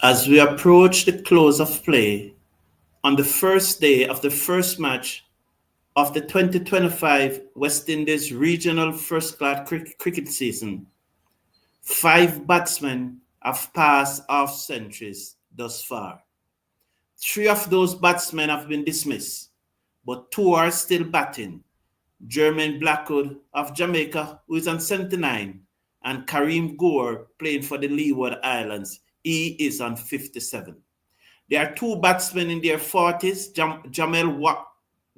As we approach the close of play on the first day of the first match of the 2025 West Indies Regional First Class Cricket season, 5 batsmen have passed half centuries thus far. 3 of those batsmen have been dismissed, but 2 are still batting. Jermaine Blackwood of Jamaica, who is on 79, and Kareem Gore playing for the Leeward Islands. He is on 57. There are 2 batsmen in their 40s,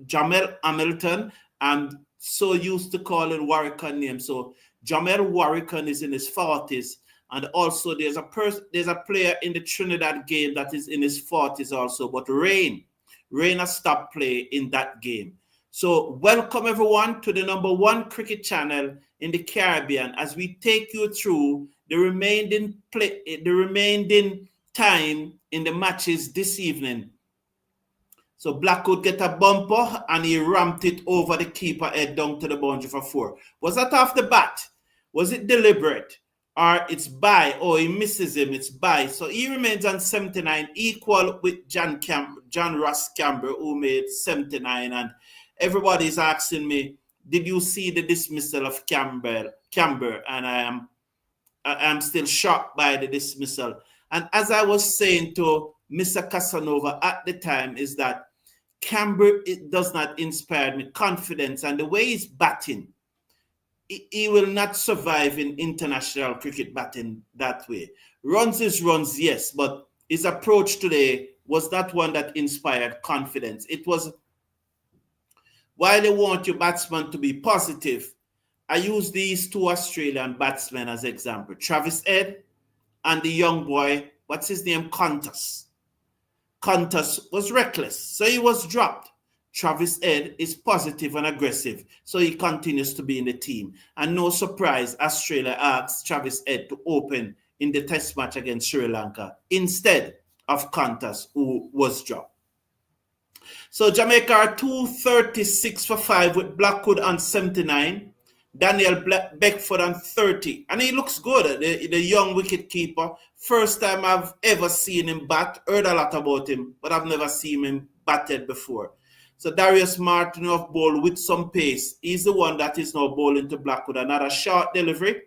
Jamel Hamilton. I'm so used to calling Warwickon names. So Jamel Warwickon is in his 40s. And also there's a player in the Trinidad game that is in his 40s also. But Rain has stopped play in that game. So welcome everyone to the #1 cricket channel in the Caribbean as we take you through the remaining time in the matches this evening. So Blackwood get a bumper and he ramped it over the keeper head down to the boundary for 4. Was that off the bat? Was it deliberate? Or it's by? Oh, he misses him. It's by. So he remains on 79, equal with John Ross Campbell, who made 79. And everybody's asking me, did you see the dismissal of Campbell? And I am still shocked by the dismissal. And as I was saying to Mr. Casanova at the time, is that Campbell, it does not inspire me confidence. And the way he's batting, he will not survive in international cricket batting that way. Runs is runs, yes, but his approach today was not one that inspired confidence. It was, while they want your batsman to be positive, I use these 2 Australian batsmen as example. Travis Head and the young boy, what's his name? Qantas. Qantas was reckless, so he was dropped. Travis Head is positive and aggressive, so he continues to be in the team. And no surprise, Australia asked Travis Head to open in the test match against Sri Lanka instead of Qantas, who was dropped. So Jamaica are 236 for 5 with Blackwood on 79. Daniel Beckford on 30. And he looks good, the young wicket keeper. First time I've ever seen him bat. Heard a lot about him, but I've never seen him batted before. So Darius Martinov bowled with some pace. He's the one that is now bowling to Blackwood. Another short delivery,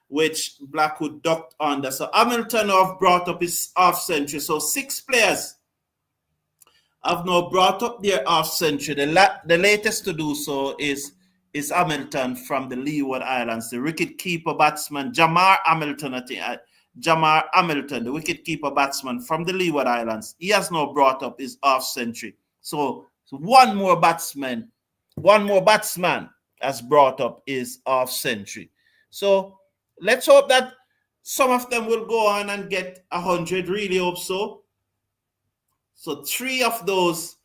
which Blackwood ducked under. So Hamilton have brought up his half century. So 6 players have now brought up their half century. The latest to do so is Hamilton from the Leeward Islands, the wicket-keeper batsman, Jamar Hamilton, the wicket-keeper batsman from the Leeward Islands. He has now brought up his half-century. So one more batsman has brought up his half-century. So let's hope that some of them will go on and get 100. Really hope so. So 3 of those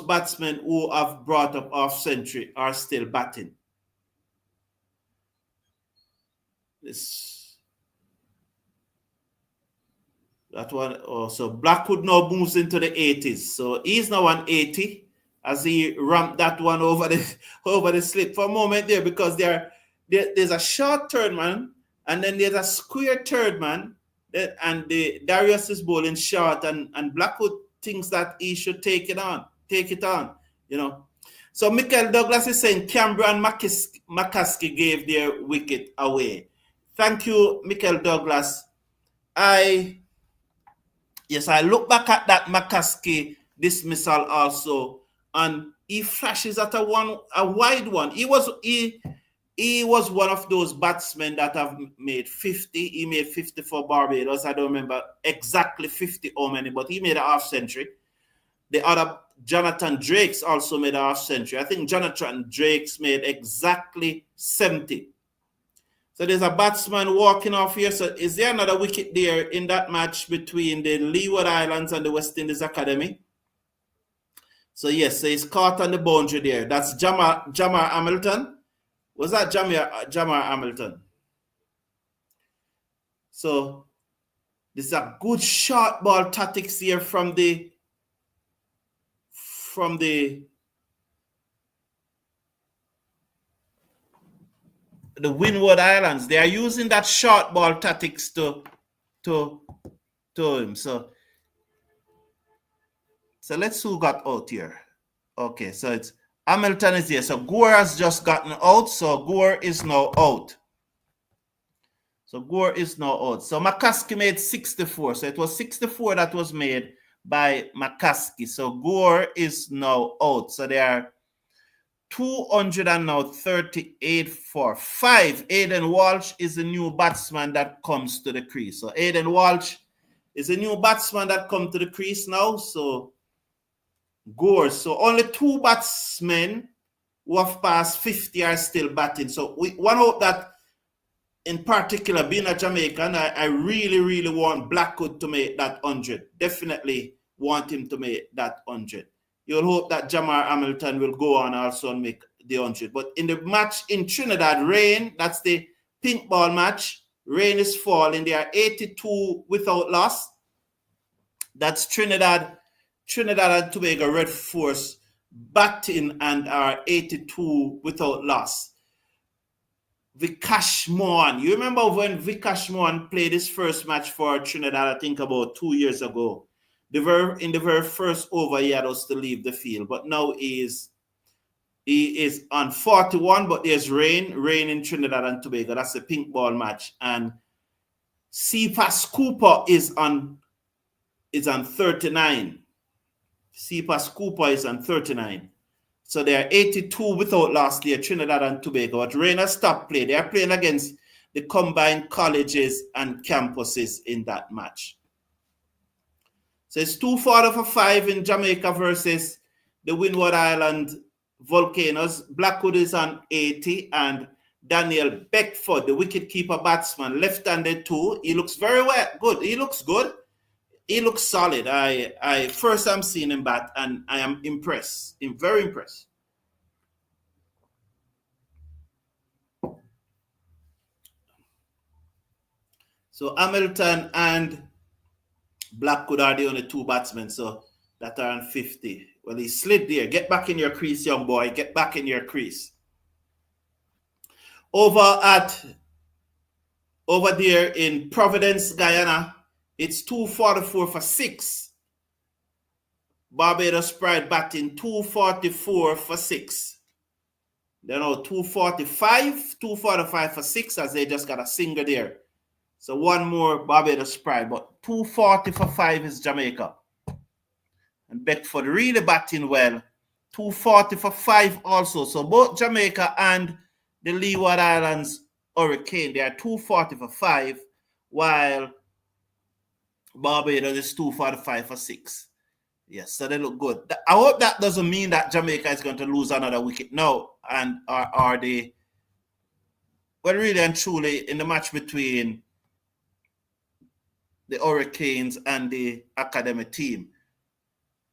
batsmen who have brought up half century are still batting. That one also. Blackwood now moves into the 80s. So he's now on 80 as he ramped that one over the slip for a moment there, because there's a short third man and then there's a square third man, and Darius is bowling short, and Blackwood thinks that he should take it on, you know. So Michael Douglas is saying Canberra and McCaskey gave their wicket away. Thank you, Michael Douglas. I look back at that McCaskey dismissal also, and he flashes at a wide one. He was one of those batsmen that have made 50. He made 50 for Barbados. I don't remember exactly 50 how many, but he made a half century. The other, Jonathan Drakes, also made a half century. I think Jonathan Drakes made exactly 70. So there's a batsman walking off here. So is there another wicket there in that match between the Leeward Islands and the West Indies Academy? So yes, so he's caught on the boundary there. That's Jamar Hamilton. Was that Jamar Hamilton? So this is a good short ball tactics here from the Windward Islands. They are using that short ball tactics to to him. So let's see who got out here. Okay, so it's Hamilton is here. So Gore has just gotten out. So Gore is now out. So McCaskey made 64. So it was 64 that was made by McCaskey. So Gore is now out. So there are 238 for 5. Aidan Walsh is the new batsman that comes to the crease. So Aidan Walsh is a new batsman that comes to the crease now. So Gore. So only 2 batsmen who have passed 50 are still batting. So one hope that, in particular, being a Jamaican, I really, really want Blackwood to make that 100. Definitely want him to make that 100. You'll hope that Jamar Hamilton will go on also and make the 100. But in the match in Trinidad, rain, that's the pink ball match. Rain is falling. They are 82 without loss. That's Trinidad and Tobago Red Force batting and are 82 without loss. Vikash Mohan. You remember when Vikash Mohan played his first match for Trinidad, I think about 2 years ago. In the very first over, he had us to leave the field. But now he is on 41, but there's rain in Trinidad and Tobago. That's a pink ball match. And Cephas Cooper is on 39. Cephas Cooper is on 39. So they are 82 without loss there, Trinidad and Tobago. But rain has stopped play. They are playing against the combined colleges and campuses in that match. So it's 240 for 5 in Jamaica versus the Windward Island Volcanoes. Blackwood is on 80 and Daniel Beckford, the wicketkeeper batsman, left-handed too. He looks very good. He looks good. He looks solid. I first I'm seeing him bat and I am impressed. I'm very impressed. So Hamilton and Blackwood are the only 2 batsmen, so that are on 50. Well, he slid there. Get back in your crease, young boy. Get back in your crease. Over there in Providence, Guyana, it's 244 for 6. Barbados Pride batting 244 for 6. Then 245 for 6 as they just got a single there. So one more Barbados Pride, but 240 for 5 is Jamaica. And Beckford really batting well. 240 for 5 also. So both Jamaica and the Leeward Islands Hurricane, they are 240 for 5, while Barbados is 245 for 6. Yes, so they look good. I hope that doesn't mean that Jamaica is going to lose another wicket. No, and are they? Well, really and truly, in the match between the Hurricanes and the academy team,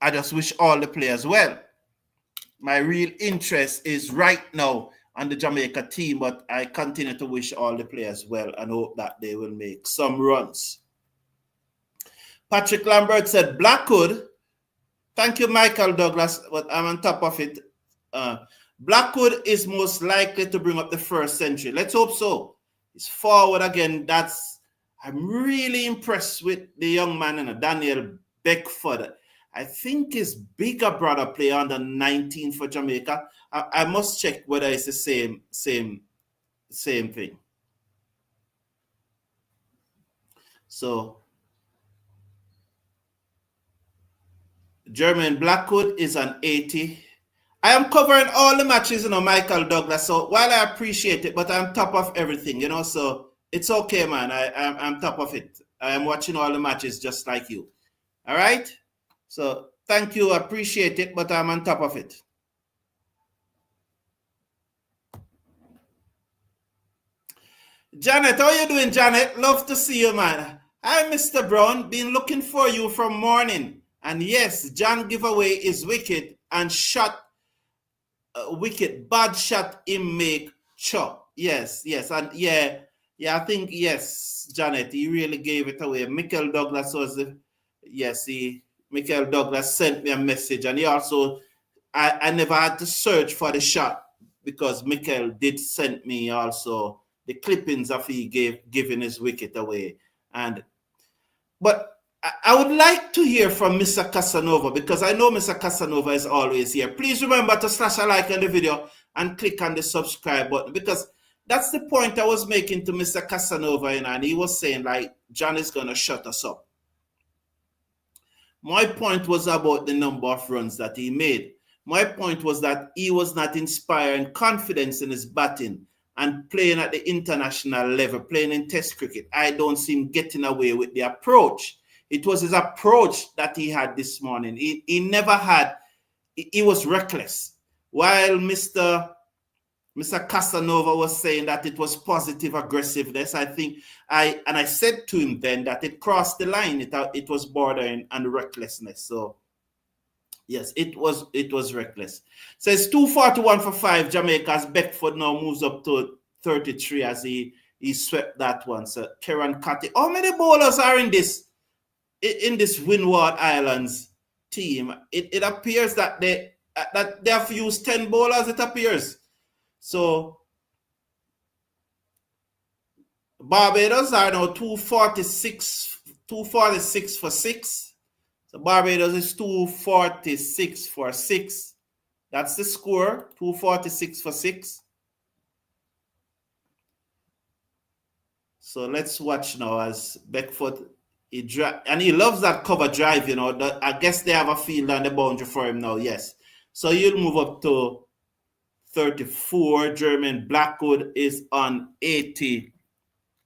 I just wish all the players well. My real interest is right now on the Jamaica team, but I continue to wish all the players well and hope that they will make some runs. Patrick Lambert said, Blackwood, thank you, Michael Douglas, but I'm on top of it. Blackwood is most likely to bring up the first century. Let's hope so. He's forward again. I'm really impressed with the young man, Daniel Beckford. I think his bigger brother play under 19 for Jamaica. I must check whether it's the same thing. So Jermaine Blackwood is an 80. I am covering all the matches, Michael Douglas. So while I appreciate it, but I'm top of everything, so it's okay, man. I'm top of it. I am watching all the matches just like you. All right? So thank you. I appreciate it, but I'm on top of it. Janet, how you doing, Janet? Love to see you, man. Hi, Mr. Brown. Been looking for you from morning. And yes, John give away his wicket and shot wicket. Bad shot him make chop. Yes. And yeah, I think, yes, Janet, he really gave it away. Michael Douglas was Michael Douglas sent me a message, and he also, I never had to search for the shot because Michael did send me also the clippings of he giving his wicket away. But I would like to hear from Mr. Casanova, because I know Mr. Casanova is always here. Please remember to slash a like on the video and click on the subscribe button, because that's the point I was making to Mr. Casanova, and he was saying, like, John is going to shut us up. My point was about the number of runs that he made. My point was that he was not inspiring confidence in his batting and playing at the international level, playing in Test cricket. I don't see him getting away with the approach. It was his approach that he had this morning. He never had, he was reckless. While Mr. Casanova was saying that it was positive aggressiveness, I think, I said to him then that it crossed the line. It was bordering on recklessness. So, yes, it was reckless. So it's 241 for 5. Jamaica's Beckford now moves up to 33 as he swept that one. So Kieran Cotty. How many bowlers are in this Windward Islands team? It appears that they have used 10 bowlers, it appears. So Barbados are now 246 for 6. So Barbados is 246 for 6. That's the score, 246 for 6. So let's watch now as Beckford, and he loves that cover drive, you know. I guess they have a field on the boundary for him now, yes. So you'll move up to 34. German Blackwood is on 80.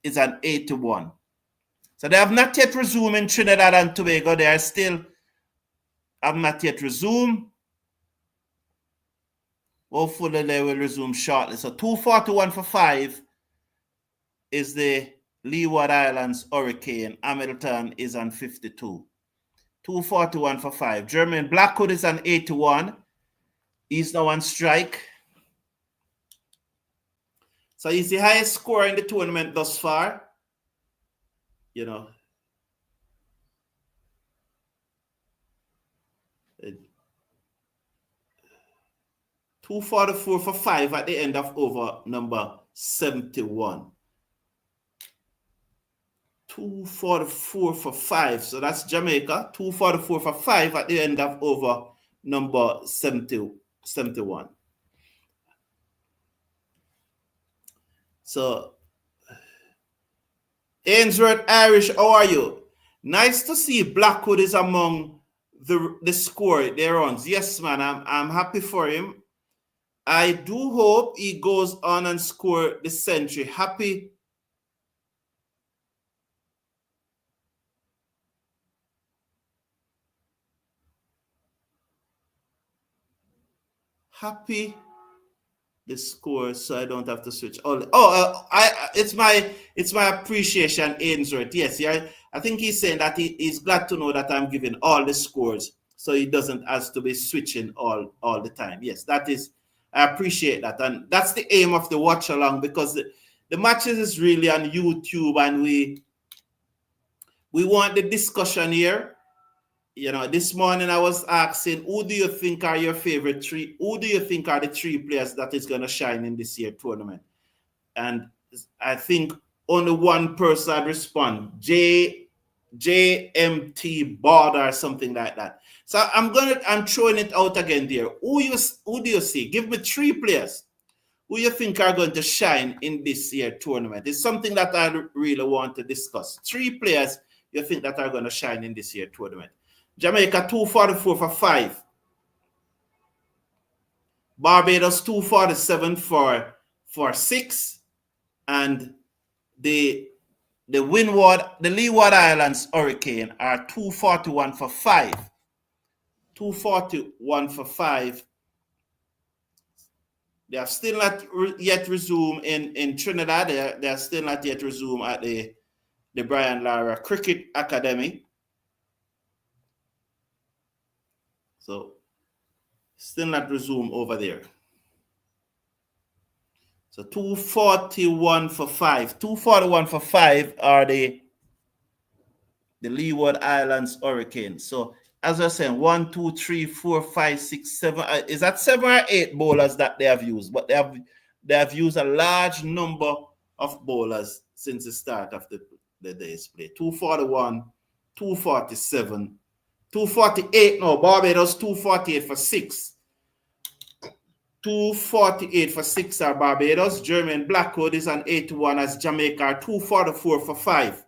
It's on 81. So they have not yet resumed in Trinidad and Tobago. They are still have not yet resumed. Hopefully they will resume shortly. So 241 for 5 is the Leeward Islands Hurricane. Hamilton is on 52. 241 for 5. German Blackwood is on 81. He's now on strike. So he's the highest scorer in the tournament thus far. You know. 244 for 5 at the end of over number 71. 244 for 5. So that's Jamaica. 244 for 5 at the end of over number 71. So, Ainsworth Irish, how are you? Nice to see Blackwood is among the score, their runs. Yes, man, I'm happy for him. I do hope he goes on and score the century. Happy. The score, so I don't have to switch. It's my appreciation, Ainsworth. Yes, yeah. I think he's saying that he's glad to know that I'm giving all the scores, so he doesn't have to be switching all the time. Yes, that is. I appreciate that, and that's the aim of the watch along, because the matches is really on YouTube, and we want the discussion here. You know, this morning I was asking, who do you think are your favorite three? Who do you think are the 3 players that is going to shine in this year's tournament? And I think only one person would respond, JMT Border or something like that. So I'm throwing it out again there. Who do you see? Give me 3 players who you think are going to shine in this year's tournament. It's something that I really want to discuss. 3 players you think that are going to shine in this year's tournament. Jamaica 244 for 5. Barbados 247 for 6. And the Leeward Islands Hurricane are 241 for 5. 241 for 5. They have still not yet resumed in Trinidad. They are still not yet resumed at the Brian Lara Cricket Academy. So, still not resumed over there. So, 241 for 5. 241 for 5 are the Leeward Islands Hurricanes. So, as I was saying, 1, 2, 3, 4, 5, 6, 7. Is that 7 or 8 bowlers that they have used? But they have used a large number of bowlers since the start of the day's play. 241 247. 248 no, Barbados 248 for 6. 248 for 6 are Barbados. German Blackwood is on 81 as Jamaica are 244 for 5.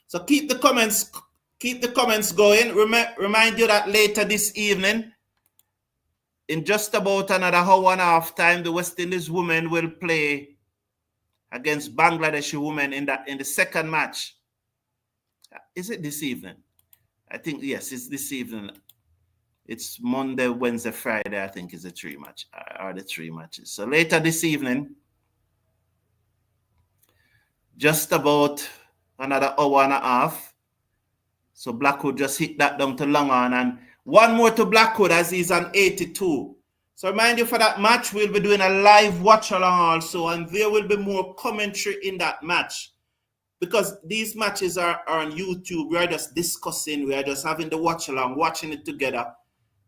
So keep the comments going. Remind you that later this evening, in just about another hour and a half time, the West Indies women will play against Bangladeshi women in the second match. Is it this evening? I think, yes, it's this evening. It's Monday, Wednesday, Friday, I think is the 3 match, are the 3 matches. So later this evening, just about another hour and a half. So Blackwood just hit that down to long on, and one more to Blackwood as he's on 82. So remind you, for that match, we'll be doing a live watch along also, and there will be more commentary in that match. Because these matches are on YouTube, we are just discussing, we are just having the watch along, watching it together,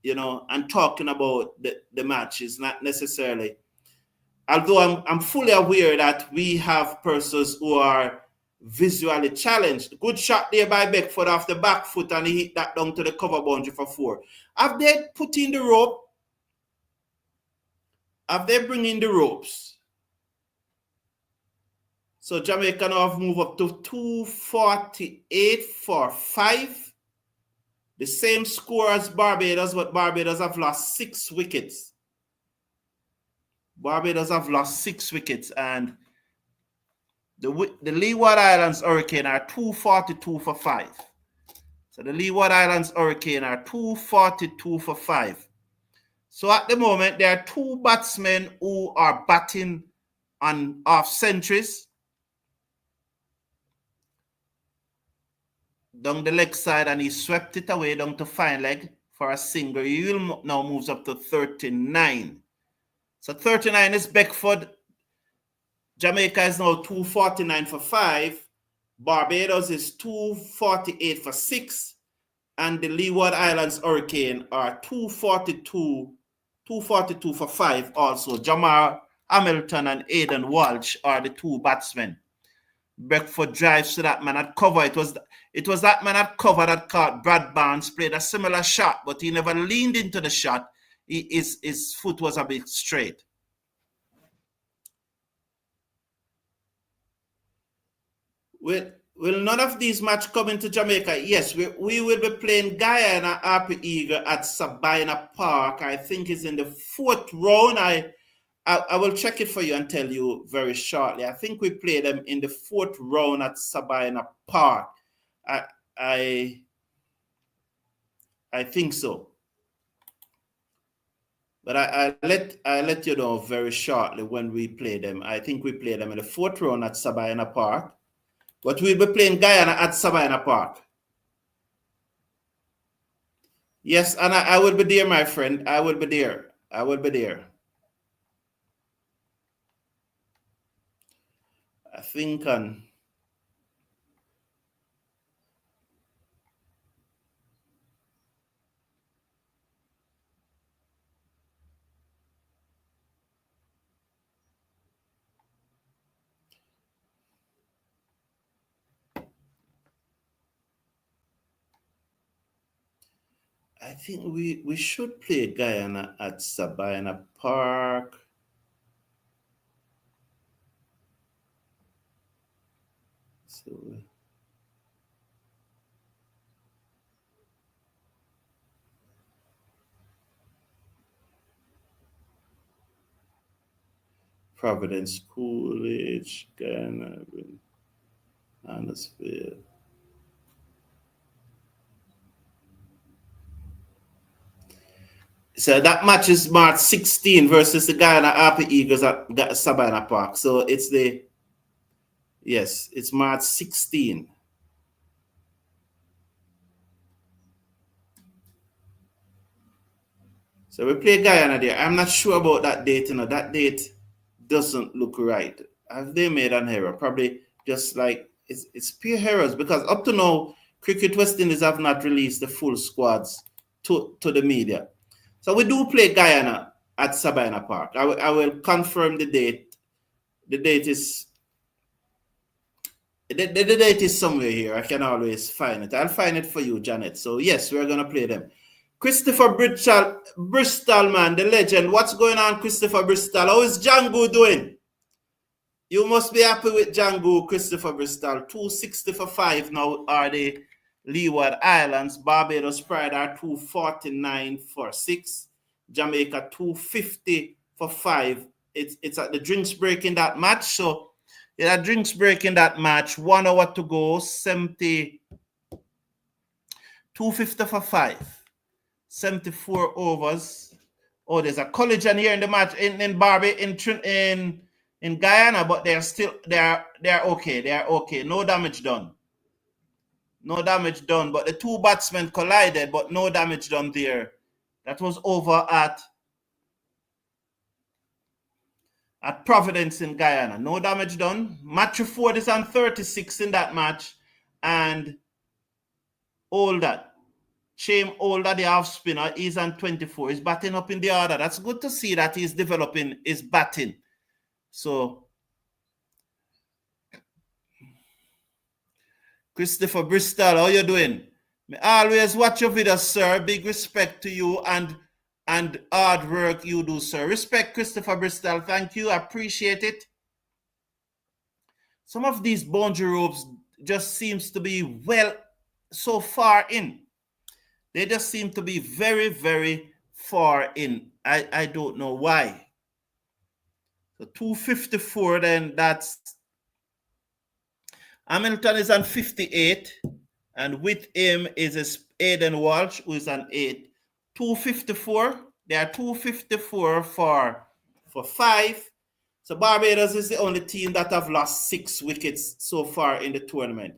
and talking about the match. It's not necessarily, although I'm fully aware that we have persons who are visually challenged. Good shot there by Beckford off the back foot, and he hit that down to the cover boundary for 4. Have they put in the rope? Have they bring in the ropes? So Jamaica now have moved up to 248 for 5. The same score as Barbados, but Barbados have lost 6 wickets. Barbados have lost 6 wickets, and the Leeward Islands Hurricane are 242 for 5. So the Leeward Islands Hurricane are 242 for 5. So at the moment, there are 2 batsmen who are batting on off centuries down the leg side, and he swept it away down to fine leg for a single. He will now moves up to 39. So 39 is Beckford. Jamaica is now 249 for 5. Barbados is 248 for 6. And the Leeward Islands Hurricane are 242 for 5 also. Jamar Hamilton and Aidan Walsh are the 2 batsmen. Beckford drives to that man at cover. It was that man at cover that caught Brad Barnes, played a similar shot, but he never leaned into the shot. His foot was a bit straight. Will none of these matches come into Jamaica? Yes, we will be playing Guyana Harpy Eagle at Sabina Park. I think it's in the 4th round. I will check it for you and tell you very shortly. I think we play them in the 4th round at Sabina Park. I think so. But I'll let you know very shortly when we play them. I think we play them in the 4th round at Sabina Park. But we'll be playing Guyana at Sabina Park. Yes, and I will be there, my friend. I will be there. I will be there. I think on I think we should play Guyana at Sabina Park. So Providence, Coolidge, Guyana, Arnos. So that match is March 16 versus the Guyana Harpy Eagles at Sabina Park. So it's it's March 16. So we play Guyana there. I'm not sure about that date. That date doesn't look right. Have they made an error? Probably just like it's pure errors, because up to now, Cricket West Indies have not released the full squads to the media. So we do play Guyana at Sabina Park. I will confirm the date. The date is The date is somewhere here. I can always find it. I'll find it for you, Janet. So yes, we're gonna play them. Christopher Bristol, man, the legend. What's going on, Christopher Bristol? How is Django doing? You must be happy with Django, Christopher Bristol. 260 for 5 now are the Leeward Islands. Barbados Pride are 249 for 6. Jamaica 250 for 5. It's at the drinks break in that match. So yeah, drinks break in that match. 1 hour to go. 250 for 5. 74 overs. Oh, there's a collision here in the match in Guyana, but they're okay. They're okay. No damage done. No damage done. But the two batsmen collided, but no damage done there. That was over at Providence in Guyana. No damage done. Match 4 is on 36 in that match. And all that. Shame Older, the half spinner, is on 24. He's batting up in the order. That's good to see that he's developing his batting. So, Christopher Bristol, how you doing? I always watch your videos, sir. Big respect to you and hard work you do, sir. Respect, Christopher Bristol. Thank you. I appreciate it. Some of these boundary ropes just seems to be so far in. They just seem to be very, very far in. I don't know why. So 254, then that's Hamilton is on 58, and with him is Aiden Walsh, who is on 8. 254. They are 254 for 5. So Barbados is the only team that have lost 6 wickets so far in the tournament.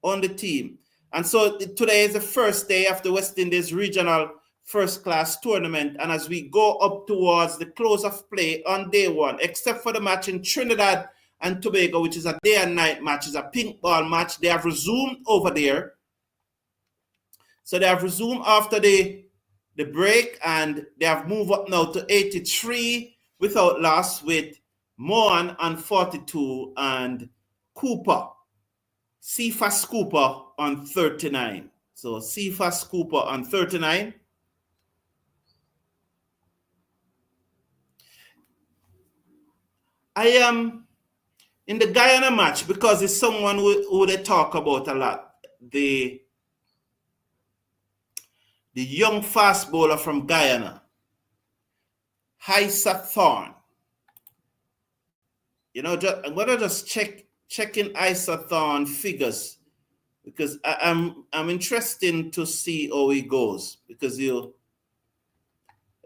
On the team. And so today is the first day of the West Indies Regional First Class Tournament. And as we go up towards the close of play on day 1, except for the match in Trinidad and Tobago, which is a day and night match, is a pink ball match, they have resumed over there. So they have resumed after the break, and they have moved up now to 83 without loss with Mohan on 42 and Cephas Cooper on 39. So Cephas Cooper on 39. I am in the Guyana match because it's someone who they talk about a lot. The young fast bowler from Guyana, Hysa Thorne. You know, I'm gonna just checking Hysa Thorne figures because I'm interested to see how he goes, because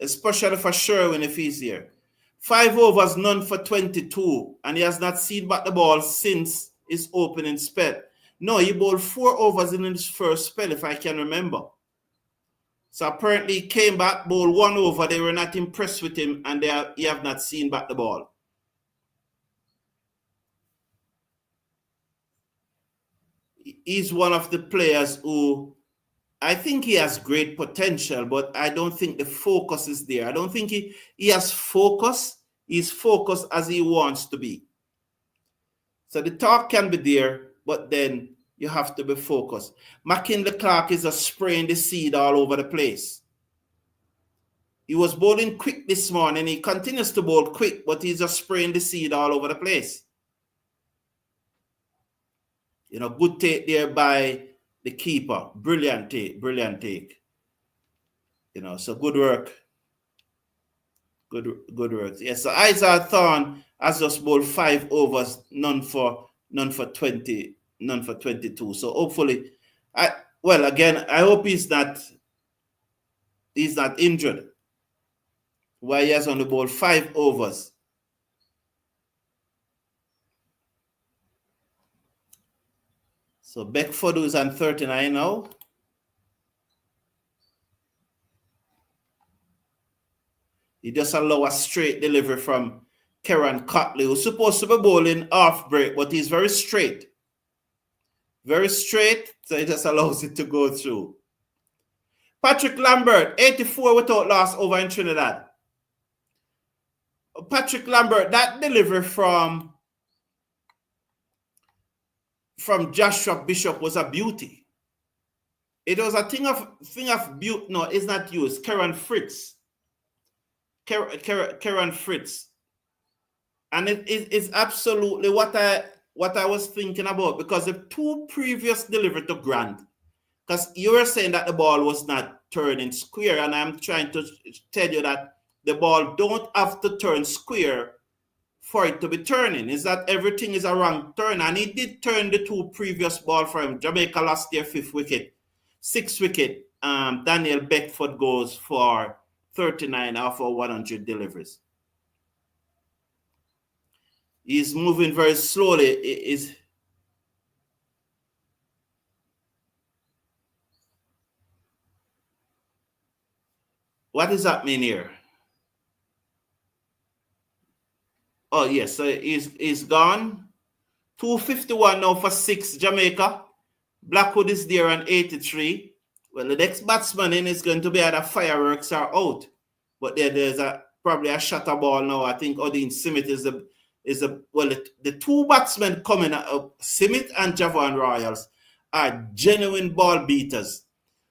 especially for Sherwin if he's here. 5 overs, none for 22, and he has not seen back the ball since his opening spell. No, he bowled 4 overs in his first spell, if I can remember. So apparently he came back, bowled 1 over. They were not impressed with him, and he have not seen back the ball. He's one of the players who I think he has great potential, but I don't think the focus is there. I don't think he has focus. He's focused as he wants to be. So the talk can be there, but then you have to be focused. McKinley Clark is spraying the seed all over the place. He was bowling quick this morning. He continues to bowl quick, but he's just spraying the seed all over the place. You know, good take there by the keeper. Brilliant take. You know, so good work. Good work. Yes, so Hysa Thorne has just bowled 5 overs, none for 20, none for 22. So hopefully, I hope he's not injured. Why he has only bowled 5 overs. So Beckford is on 39 now. He just allowed a straight delivery from Kieran Cotley, who's supposed to be bowling off break, but he's very straight. Very straight, so he just allows it to go through. Patrick Lambert, 84 without loss over in Trinidad. Patrick Lambert, that delivery from from Joshua Bishop was a beauty. It was a thing of beauty. No, it's not used. Karen Fritz. Karen Fritz. And it's absolutely what I was thinking about, because the two previous delivery to Grant, because you were saying that the ball was not turning square, and I'm trying to tell you that the ball don't have to turn square for it to be turning. Is that everything is a wrong turn, and he did turn the two previous ball for him. Jamaica lost their 5th wicket. 6th wicket, Daniel Beckford goes for 39 off of 100 deliveries. He's moving very slowly. What does that mean here? Oh, yes, so he's gone. 251 now for 6, Jamaica. Blackwood is there on 83. Well, the next batsman in is going to be either fireworks or out. But there's probably a shatter ball now. I think Odean Smith is the two batsmen coming up, Simith and Javon Royals, are genuine ball beaters.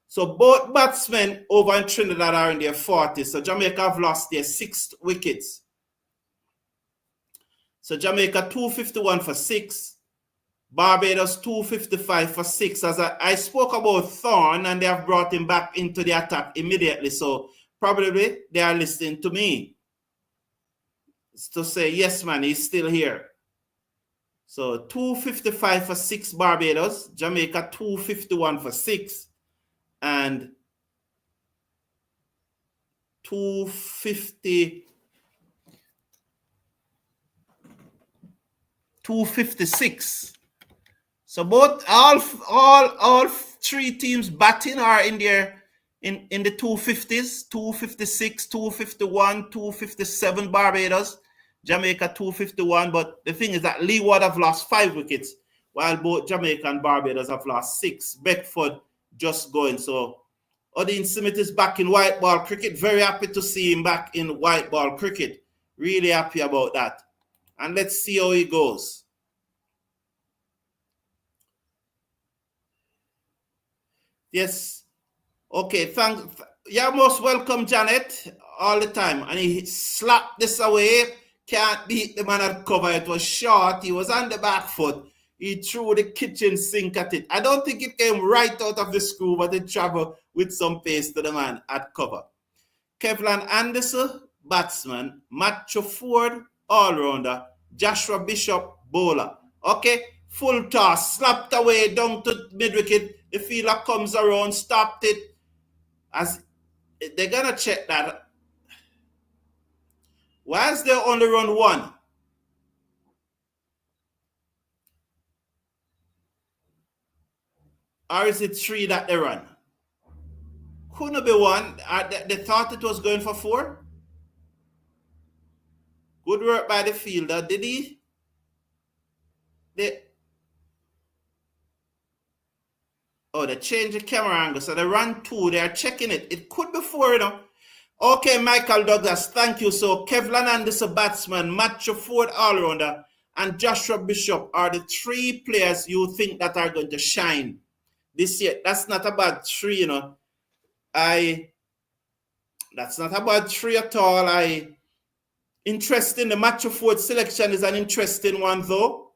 So both batsmen over in Trinidad are in their 40s. So Jamaica have lost their 6th wickets. So Jamaica 251 for 6. Barbados 255 for 6. As I spoke about Thorne, and they have brought him back into the attack immediately. So probably they are listening to me to say, yes, man, he's still here. So 255 for 6 Barbados, Jamaica 251 for 6, and 256. So both all 3 teams batting are in there in the 250s, 256, 251, 257 Barbados, Jamaica 251. But the thing is that Leeward have lost 5 wickets, while both Jamaica and Barbados have lost 6. Beckford just going. So Odean Smith is back in white ball cricket. Very happy to see him back in white ball cricket. Really happy about that. And let's see how he goes. Yes. Okay, thanks. You're most welcome, Janet, all the time. And he slapped this away. Can't beat the man at cover. It was short. He was on the back foot. He threw the kitchen sink at it. I don't think it came right out of the screw, but it traveled with some pace to the man at cover. Kevlan Anderson, batsman. Matthew Ford, all-rounder. Joshua Bishop, bowler. Okay, full toss. Slapped away down to mid-wicket. The fielder comes around, stopped it. As they're going to check that. Why is there only run 1? Or is it 3 that they run? Couldn't be 1. They thought it was going for 4. Good work by the fielder. Did he? They changed the camera angle. So they run 2. They are checking it. It could be 4, you know. Okay, Michael Douglas, thank you. So Kevlan Anderson, batsman, Matthew Ford, all-rounder, and Joshua Bishop are the 3 players you think that are going to shine this year. That's not a bad 3, you know. That's not a bad 3 at all. Interesting. The Matthew Ford selection is an interesting one, though.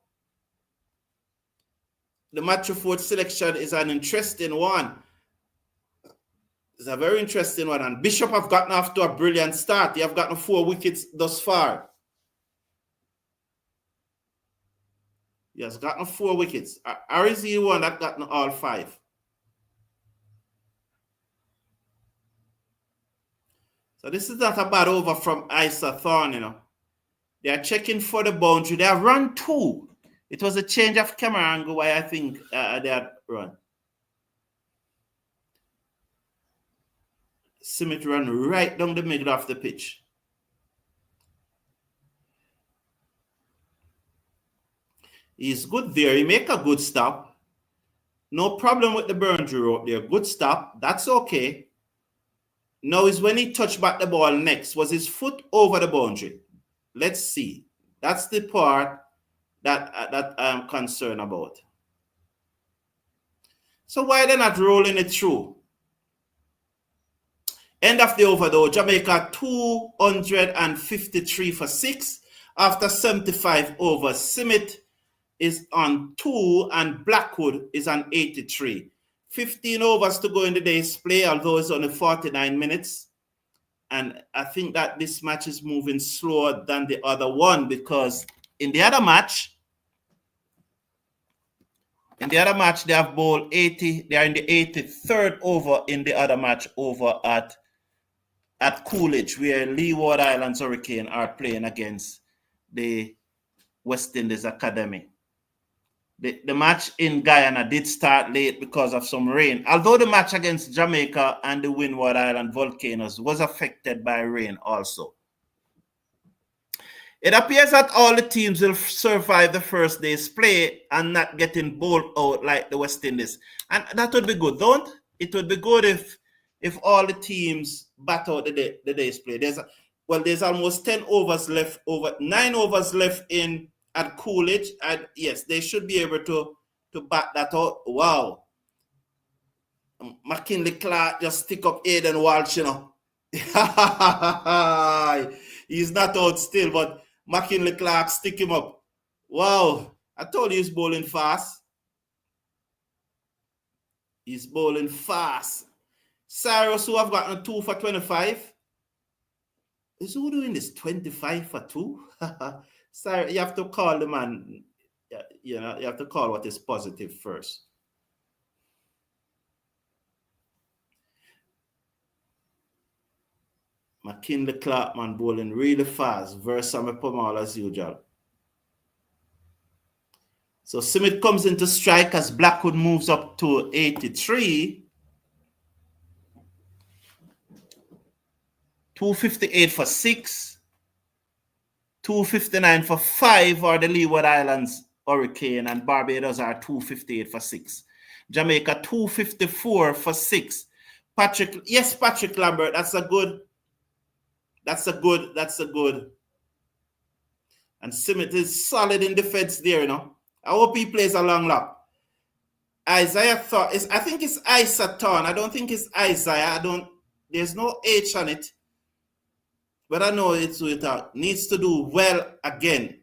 The Matthew Ford selection is an interesting one. It's a very interesting one. And Bishop have gotten off to a brilliant start. They have gotten 4 wickets thus far. He has gotten 4 wickets. Or is he one that gotten all 5? So this is not a bad over from Isa Thorne, you know. They are checking for the boundary. They have run 2. It was a change of camera angle why I think they had run. Simith run right down the middle of the pitch. He's good there. He make a good stop. No problem with the boundary rope there. Good stop. That's okay. Now is when he touched back the ball next. Was his foot over the boundary? Let's see. That's the part that I'm concerned about. So why are they not rolling it through? End of the over though, Jamaica 253 for 6 after 75 overs. Simith is on 2 and Blackwood is on 83. 15 overs to go in the day's play, although it's only 49 minutes. And I think that this match is moving slower than the other one because in the other match, they have bowled 80. They are in the 83rd over in the other match over at Coolidge, where Leeward Islands Hurricane are playing against the West Indies Academy. The match in Guyana did start late because of some rain, although the match against Jamaica and the Windward Island Volcanoes was affected by rain also. It appears that all the teams will survive the first day's play and not getting bowled out like the West Indies. And that would be good, don't it? Would be good if all the teams bat out the day's play. There's almost 10 overs left, over 9 overs left in at Coolidge, and yes, they should be able to bat that out. Wow. McKinley Clark just stick up Aiden Walsh, you know. He's not out still, but McKinley Clark stick him up. Wow. I told you he's bowling fast. He's bowling fast. Cyrus, who have gotten 2 for 25. Is who doing this? 25 for 2? Sorry, you have to call the man, you know, you have to call what is positive first. McKinley Clark, man, bowling really fast versus Sammy Pamal as usual. So Simith comes into strike as Blackwood moves up to 83. 258 for 6. 259 for 5 are the Leeward Islands Hurricane, and Barbados are 258 for 6. Jamaica 254 for 6. Patrick Lambert, that's a good. And Simith is solid in defense there, you know. I hope he plays a long lap. Isaiah thought I think it's Isaton. I don't think it's Isaiah. There's no H on it. But I know it's without. Needs to do well again.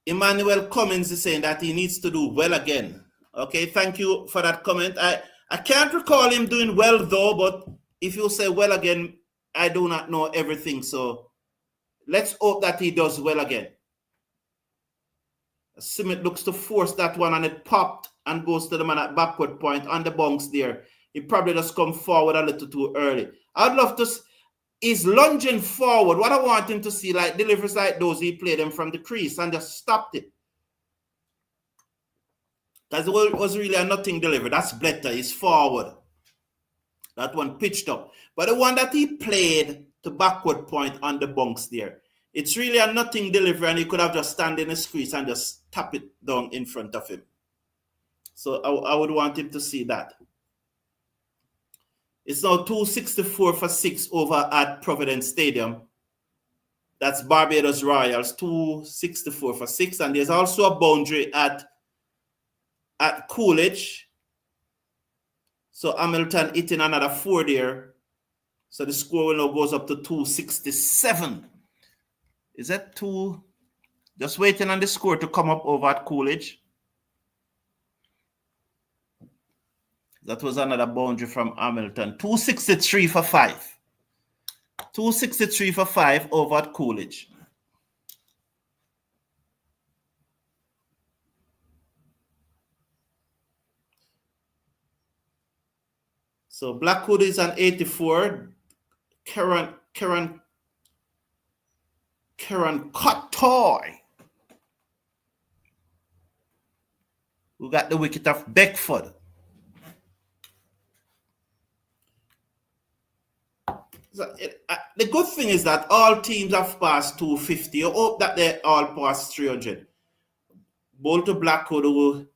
Emmanuel Cummins is saying that he needs to do well again. Okay, thank you for that comment. I can't recall him doing well though, but if you say well again, I do not know everything. So let's hope that he does well again. Simith looks to force that one and it popped and goes to the man at backward point on the bunks there. He probably just come forward a little too early. I'd love to. He's lunging forward. What I want him to see, like deliveries like those, he played them from the crease and just stopped it. Because it was really a nothing delivery. That's better. He's forward. That one pitched up. But the one that he played to backward point on the bunks there, it's really a nothing delivery, and he could have just stand in his crease and just tap it down in front of him. So I would want him to see that. It's now 264 for 6 over at Providence Stadium. That's Barbados Royals, 264 for 6. And there's also a boundary at Coolidge. So Hamilton hitting another 4 there. So the score now goes up to 267. Is that 2? Just waiting on the score to come up over at Coolidge. That was another boundary from Hamilton. 263 for 5. 263 for 5 over at Coolidge. So Blackwood is on 84. Karen Cottoy, who got the wicket of Beckford. So the good thing is that all teams have passed 250. I hope that they all pass 300. Bowl to Blackwood, who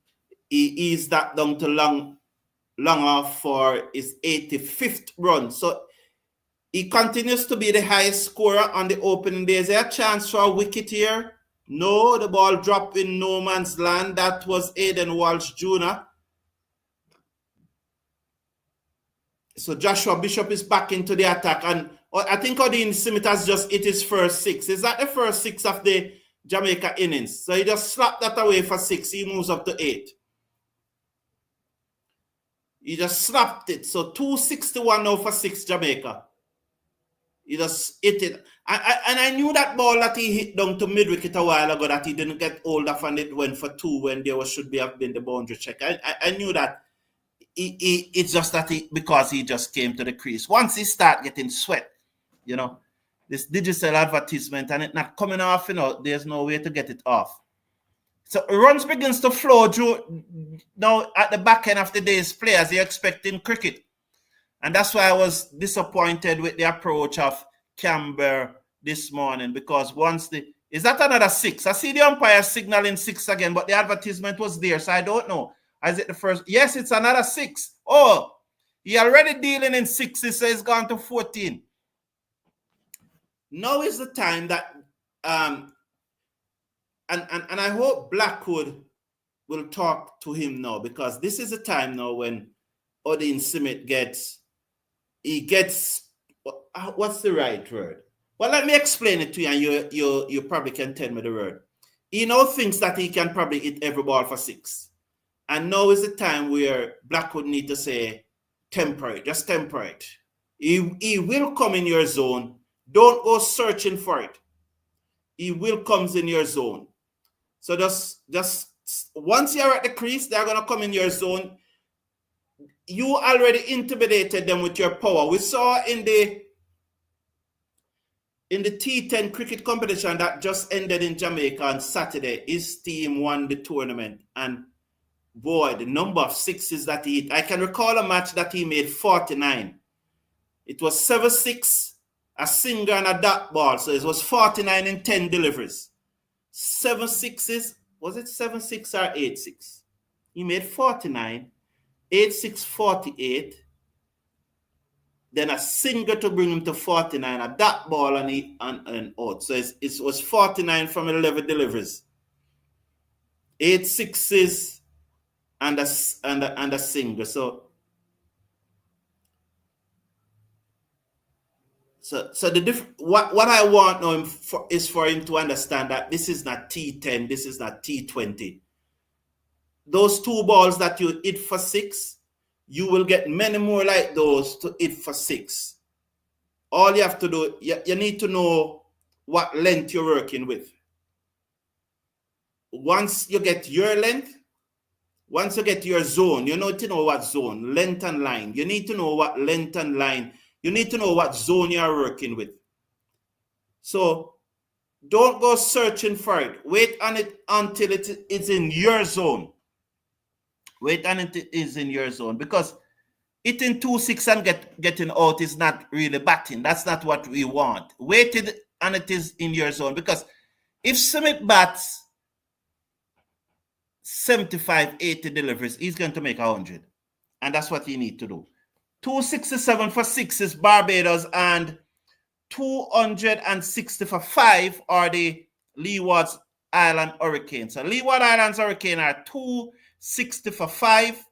he eased that down to long off for his 85th run. So he continues to be the highest scorer on the opening day. Is there a chance for a wicket here? No, the ball dropped in no man's land. That was Aiden Walsh Jr. So Joshua Bishop is back into the attack. And I think Odean Smith has just hit his first 6. Is that the first 6 of the Jamaica innings? So he just slapped that away for 6. He moves up to 8. He just slapped it. So 261 now for 6 Jamaica. He just hit it. And I knew that ball that he hit down to mid-wicket a while ago, that he didn't get hold of, and it went for 2 when there should have been the boundary check. I knew that. It's just that because he just came to the crease. Once he start getting sweat, this digital advertisement and it not coming off, there's no way to get it off. So runs begins to flow now at the back end of the day's play as you're expecting cricket. And that's why I was disappointed with the approach of Camber this morning, because is that another 6? I see the umpire signaling 6 again, but the advertisement was there, so I don't know. Is it the first? Yes, it's another 6. Oh, he already dealing in 6s, so he's gone to 14. Now is the time that and I hope Blackwood will talk to him now, because this is the time now when Odean Smith gets what's the right word? Well, let me explain it to you, and you probably can tell me the word. He now thinks that he can probably hit every ball for 6. And now is the time where Blackwood need to say, temper it, just temper it. He will come in your zone. Don't go searching for it. He will come in your zone. So just once you're at the crease, they're going to come in your zone. You already intimidated them with your power. We saw in the T10 cricket competition that just ended in Jamaica on Saturday, his team won the tournament. And boy, the number of 6s that he hit. I can recall a match that he made 49. It was 7-6, a single and a dot ball. So it was 49 in 10 deliveries. 7 6s, was it 7-6 or 8-6? He made 49, 8-6, 48. Then a single to bring him to 49, a dot ball and out. So it was 49 from 11 deliveries. 8 6s. And a single. So the what I want now is for him to understand that this is not T10, this is not T20. Those 2 balls that you hit for 6, you will get many more like those to hit for 6. All you have to do, you need to know what length you're working with. Once you get your length, once you get your zone, you need to know what zone, length and line. You need to know what length and line. You need to know what zone you are working with. So don't go searching for it. Wait on it until it's in your zone. Wait until it is in your zone, because hitting 2-6 and getting out is not really batting. That's not what we want. Wait and it is in your zone, because if Simith bats 75, 80 deliveries, he's going to make 100. And that's what he need to do. 267 for 6 is Barbados, and 260 for 5 are the Leeward Island Hurricanes. So Leeward Islands Hurricane are 260 for 5.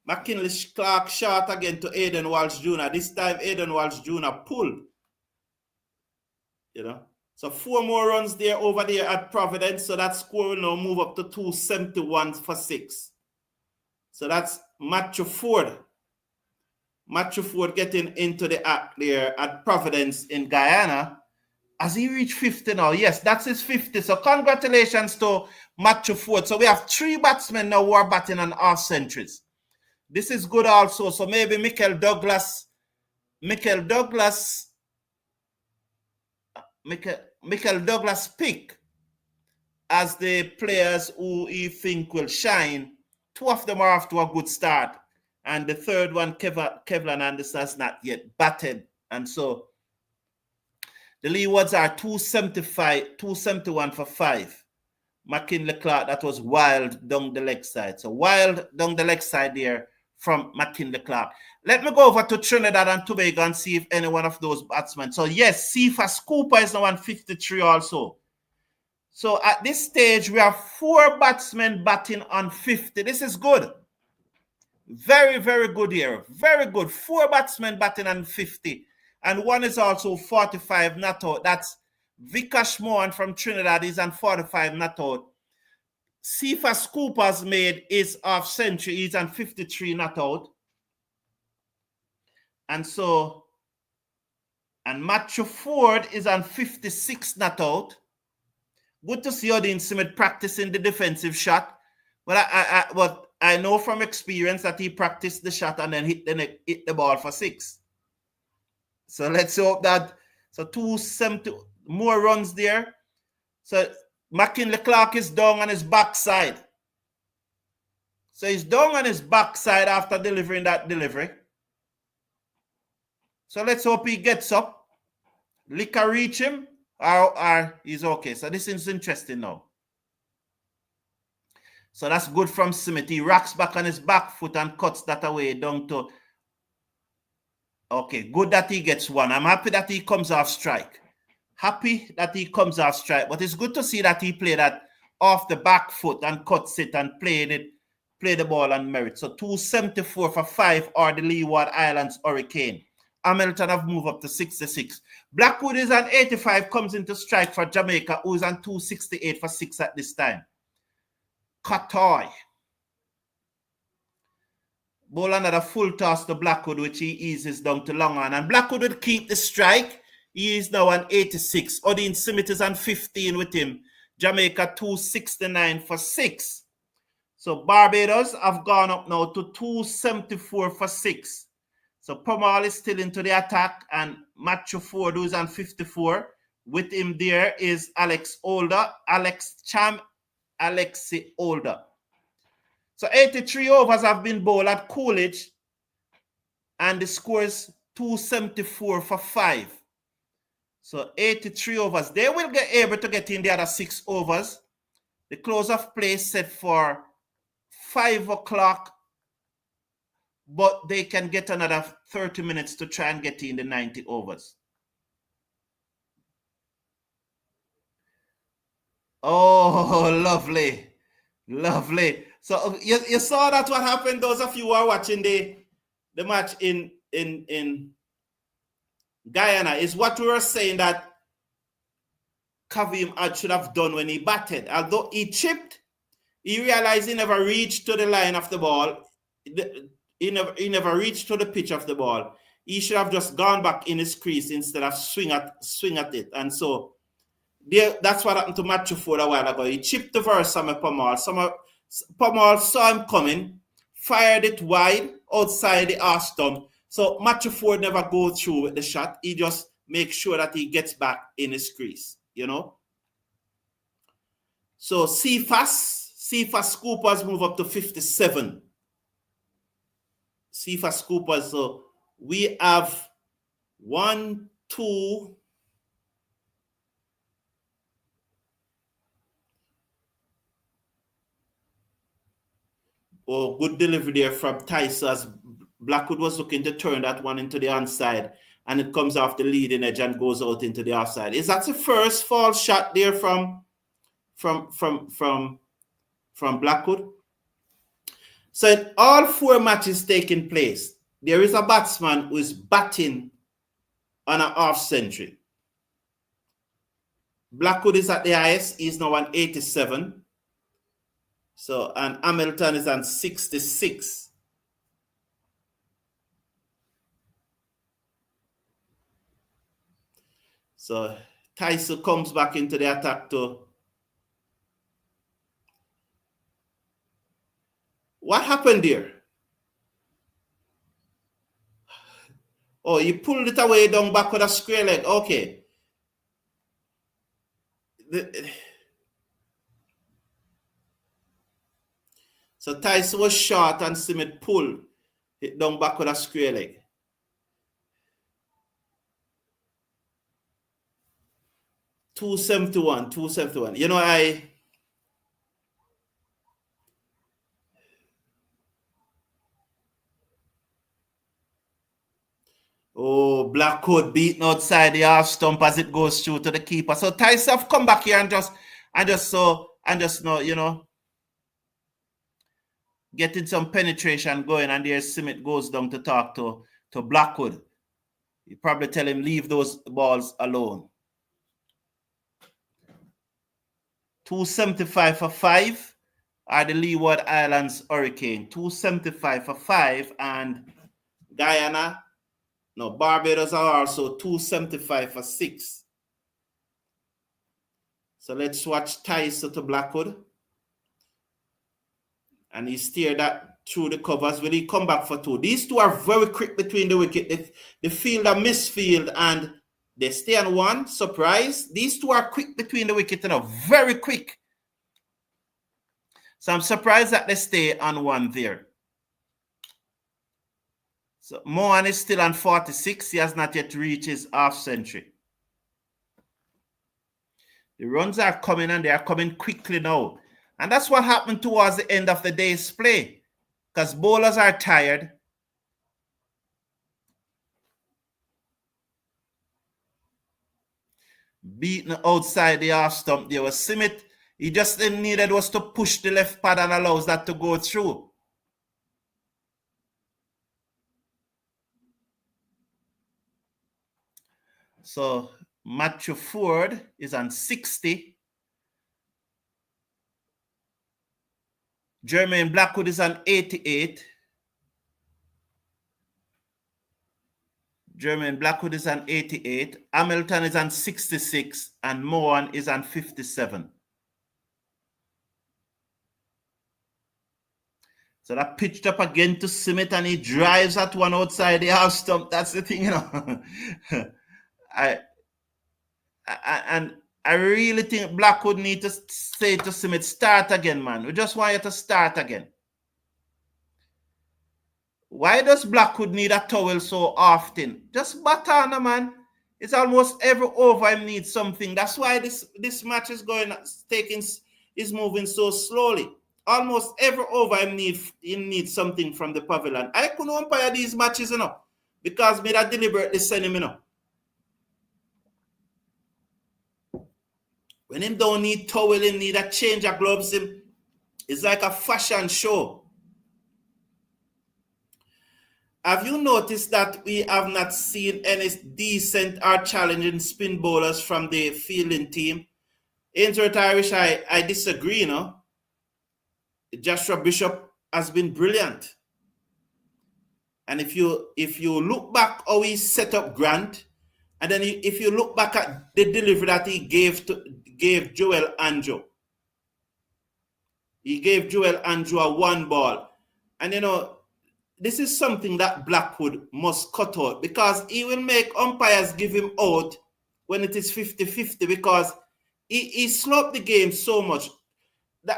McKinley Clark shot again to Aiden Walsh Jr. This time Aiden Walsh Jr. pulled. So 4 more runs there over there at Providence. So that score will now move up to 271 for 6. So that's Matthew Ford. Matthew Ford getting into the act there at Providence in Guyana. Has he reached 50 now? Yes, that's his 50. So congratulations to Matthew Ford. So we have 3 batsmen now who are batting on half centuries. This is good also. So maybe Michael Douglas pick as the players who he think will shine. 2 of them are off to a good start. And the third one, Kevlin Anderson, has not yet batted. And so the Leewards are 271 for 5. McKinley Clark, that was wild down the leg side. So wild down the leg side there from McKinley Clark. Let me go over to Trinidad and Tobago and see if any one of those batsmen. So yes, Cephas Cooper is now on 53 also. So at this stage, we have 4 batsmen batting on 50. This is good. Very, very good here. Very good. 4 batsmen batting on 50. And one is also 45 not out. That's Vikas Mohan from Trinidad. He's on 45 not out. Cephas Cooper's made is half century. He's on 53 not out. And so, and Matthew Ford is on 56 not out. Good to see Odean Smith practicing the defensive shot. But I know from experience that he practiced the shot and then hit the ball for 6. So let's hope that, so 270 more runs there. So McKinley Clark is down on his backside. So he's down on his backside after delivering that delivery. So let's hope he gets up. Licker reach him or he's okay. So this is interesting now. So that's good from Simith. He rocks back on his back foot and cuts that away down to... Okay, good that he gets one. I'm happy that he comes off strike. Happy that he comes off strike. But it's good to see that he played that off the back foot and cuts it and play the ball on merit. So 274 for 5 are the Leeward Islands Hurricane. Hamilton have moved up to 66. Blackwood is on 85, comes into strike for Jamaica, who is on 268 for 6 at this time. Katoy. Bowl another full toss to Blackwood, which he eases down to long on. And Blackwood would keep the strike. He is now on 86. Odean Smith is on 15 with him. Jamaica 269 for 6. So Barbados have gone up now to 274 for 6. So Pomal is still into the attack, and Matthew Ford, who's on 54. With him there is Alexi Older. So 83 overs have been bowled at Coolidge, and the score is 274 for 5. So 83 overs. They will get able to get in the other 6 overs. The close of play set for 5 o'clock, but they can get another 30 minutes to try and get in the 90 overs. Oh, lovely. Lovely. So you saw that what happened, those of you who are watching the match in Guyana, is what we were saying that Kavim should have done when he batted. Although he chipped, he realized he never reached to the line of the ball. He never reached to the pitch of the ball. He should have just gone back in his crease instead of swing at it. And so that's what happened to Matthew Ford a while ago. He chipped the verse on Pomal. Pomal saw him coming, fired it wide outside the arse stump. So Matthew Ford never go through with the shot. He just makes sure that he gets back in his crease, you know. So Cephas Scoopers move up to 57. Cephas Scoopers. So we have 1, 2. Oh, good delivery there from Tyson as Blackwood was looking to turn that one into the onside, and it comes off the leading edge and goes out into the offside. Is that the first false shot there from Blackwood? So in all 4 matches taking place, there is a batsman who is batting on an half century. Blackwood is at the highest. He's now on 87. So, and Hamilton is on 66. So Tyson comes back into the attack too. What happened there? Oh, you pulled it away down back with a square leg. Okay. So Tyson was short and Simith pulled it down back with a square leg. $271. You know, Blackwood beaten outside the half stump as it goes through to the keeper. So Tyson have come back here and just And just know, you know, getting some penetration going, and there's Simith goes down to talk to Blackwood. You probably tell him leave those balls alone. 275 for 5 are the Leeward Islands Hurricane. 275 for 5, and Guyana, no, Barbados are also 275 for 6. So let's watch Tyson to Blackwood. And he steered that through the covers. Will he come back for 2? These two are very quick between the wicket. The fielder misfield and they stay on 1. Surprise. These two are quick between the wicket, you know, very quick. So I'm surprised that they stay on 1 there. So Mohan is still on 46. He has not yet reached his half century. The runs are coming, and they are coming quickly now. And that's what happened towards the end of the day's play, because bowlers are tired. Beaten outside the half stump. There was Simith. He just needed was to push the left pad and allows that to go through. So Matthew Ford is on 60. Jermaine Blackwood is on 88. Jermaine Blackwood is on 88. Hamilton is on 66. And Mohan is on 57. So that pitched up again to Simith, and he drives at one outside the half stump. That's the thing, you know. I really think Blackwood need to say to Simith, start again, man. We just want you to start again. Why does Blackwood need a towel so often? Just baton, man. It's almost every over he needs something. That's why this match is is moving so slowly. Almost every over he needs something from the pavilion. I couldn't umpire these matches, you know, because me that deliberately send him, you know. When him don't need towel, him need a change of gloves, it's like a fashion show. Have you noticed that we have not seen any decent or challenging spin bowlers from the fielding team? Ainsworth Irish, I disagree, you know. Joshua Bishop has been brilliant. And if you look back how he set up Grant, and then if you look back at the delivery that he gave Joel Anjo. He gave Joel Anjo a 1 ball. And, you know, this is something that Blackwood must cut out, because he will make umpires give him out when it is 50-50, because he sloped the game so much. That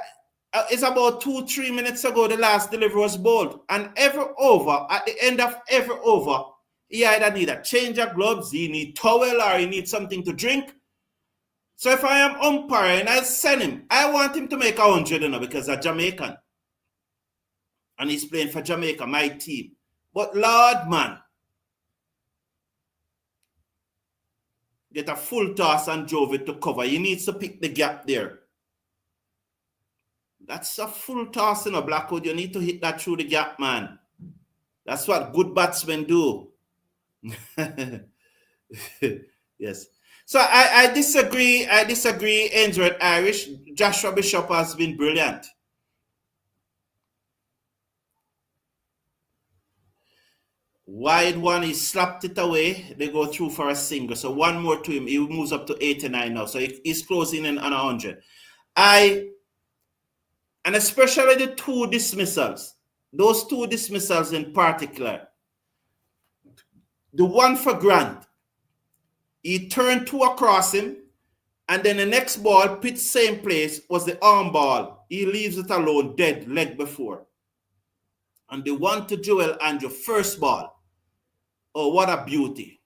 it's about 2-3 minutes ago the last delivery was bowled. And every over, at the end of every over, he either need a change of gloves, he need towel, or he needs something to drink. So if I am umpiring, I send him. I want him to make 100, you know, because he's a Jamaican. And he's playing for Jamaica, my team. But Lord, man, get a full toss and drove it to cover. He needs to pick the gap there. That's a full toss, you know, Blackwood. You need to hit that through the gap, man. That's what good batsmen do. Yes. So I disagree. Ainsworth Irish. Joshua Bishop has been brilliant. Wide one, he slapped it away. They go through for a single. So 1 more to him. He moves up to 89 now. So he's closing in on 100. And especially the 2 dismissals. Those 2 dismissals in particular. The one for Grant. He turned 2 across him. And then the next ball, pitch same place, was the arm ball. He leaves it alone, dead, leg before. And the one to Joel Anjo, first ball. Oh, what a beauty.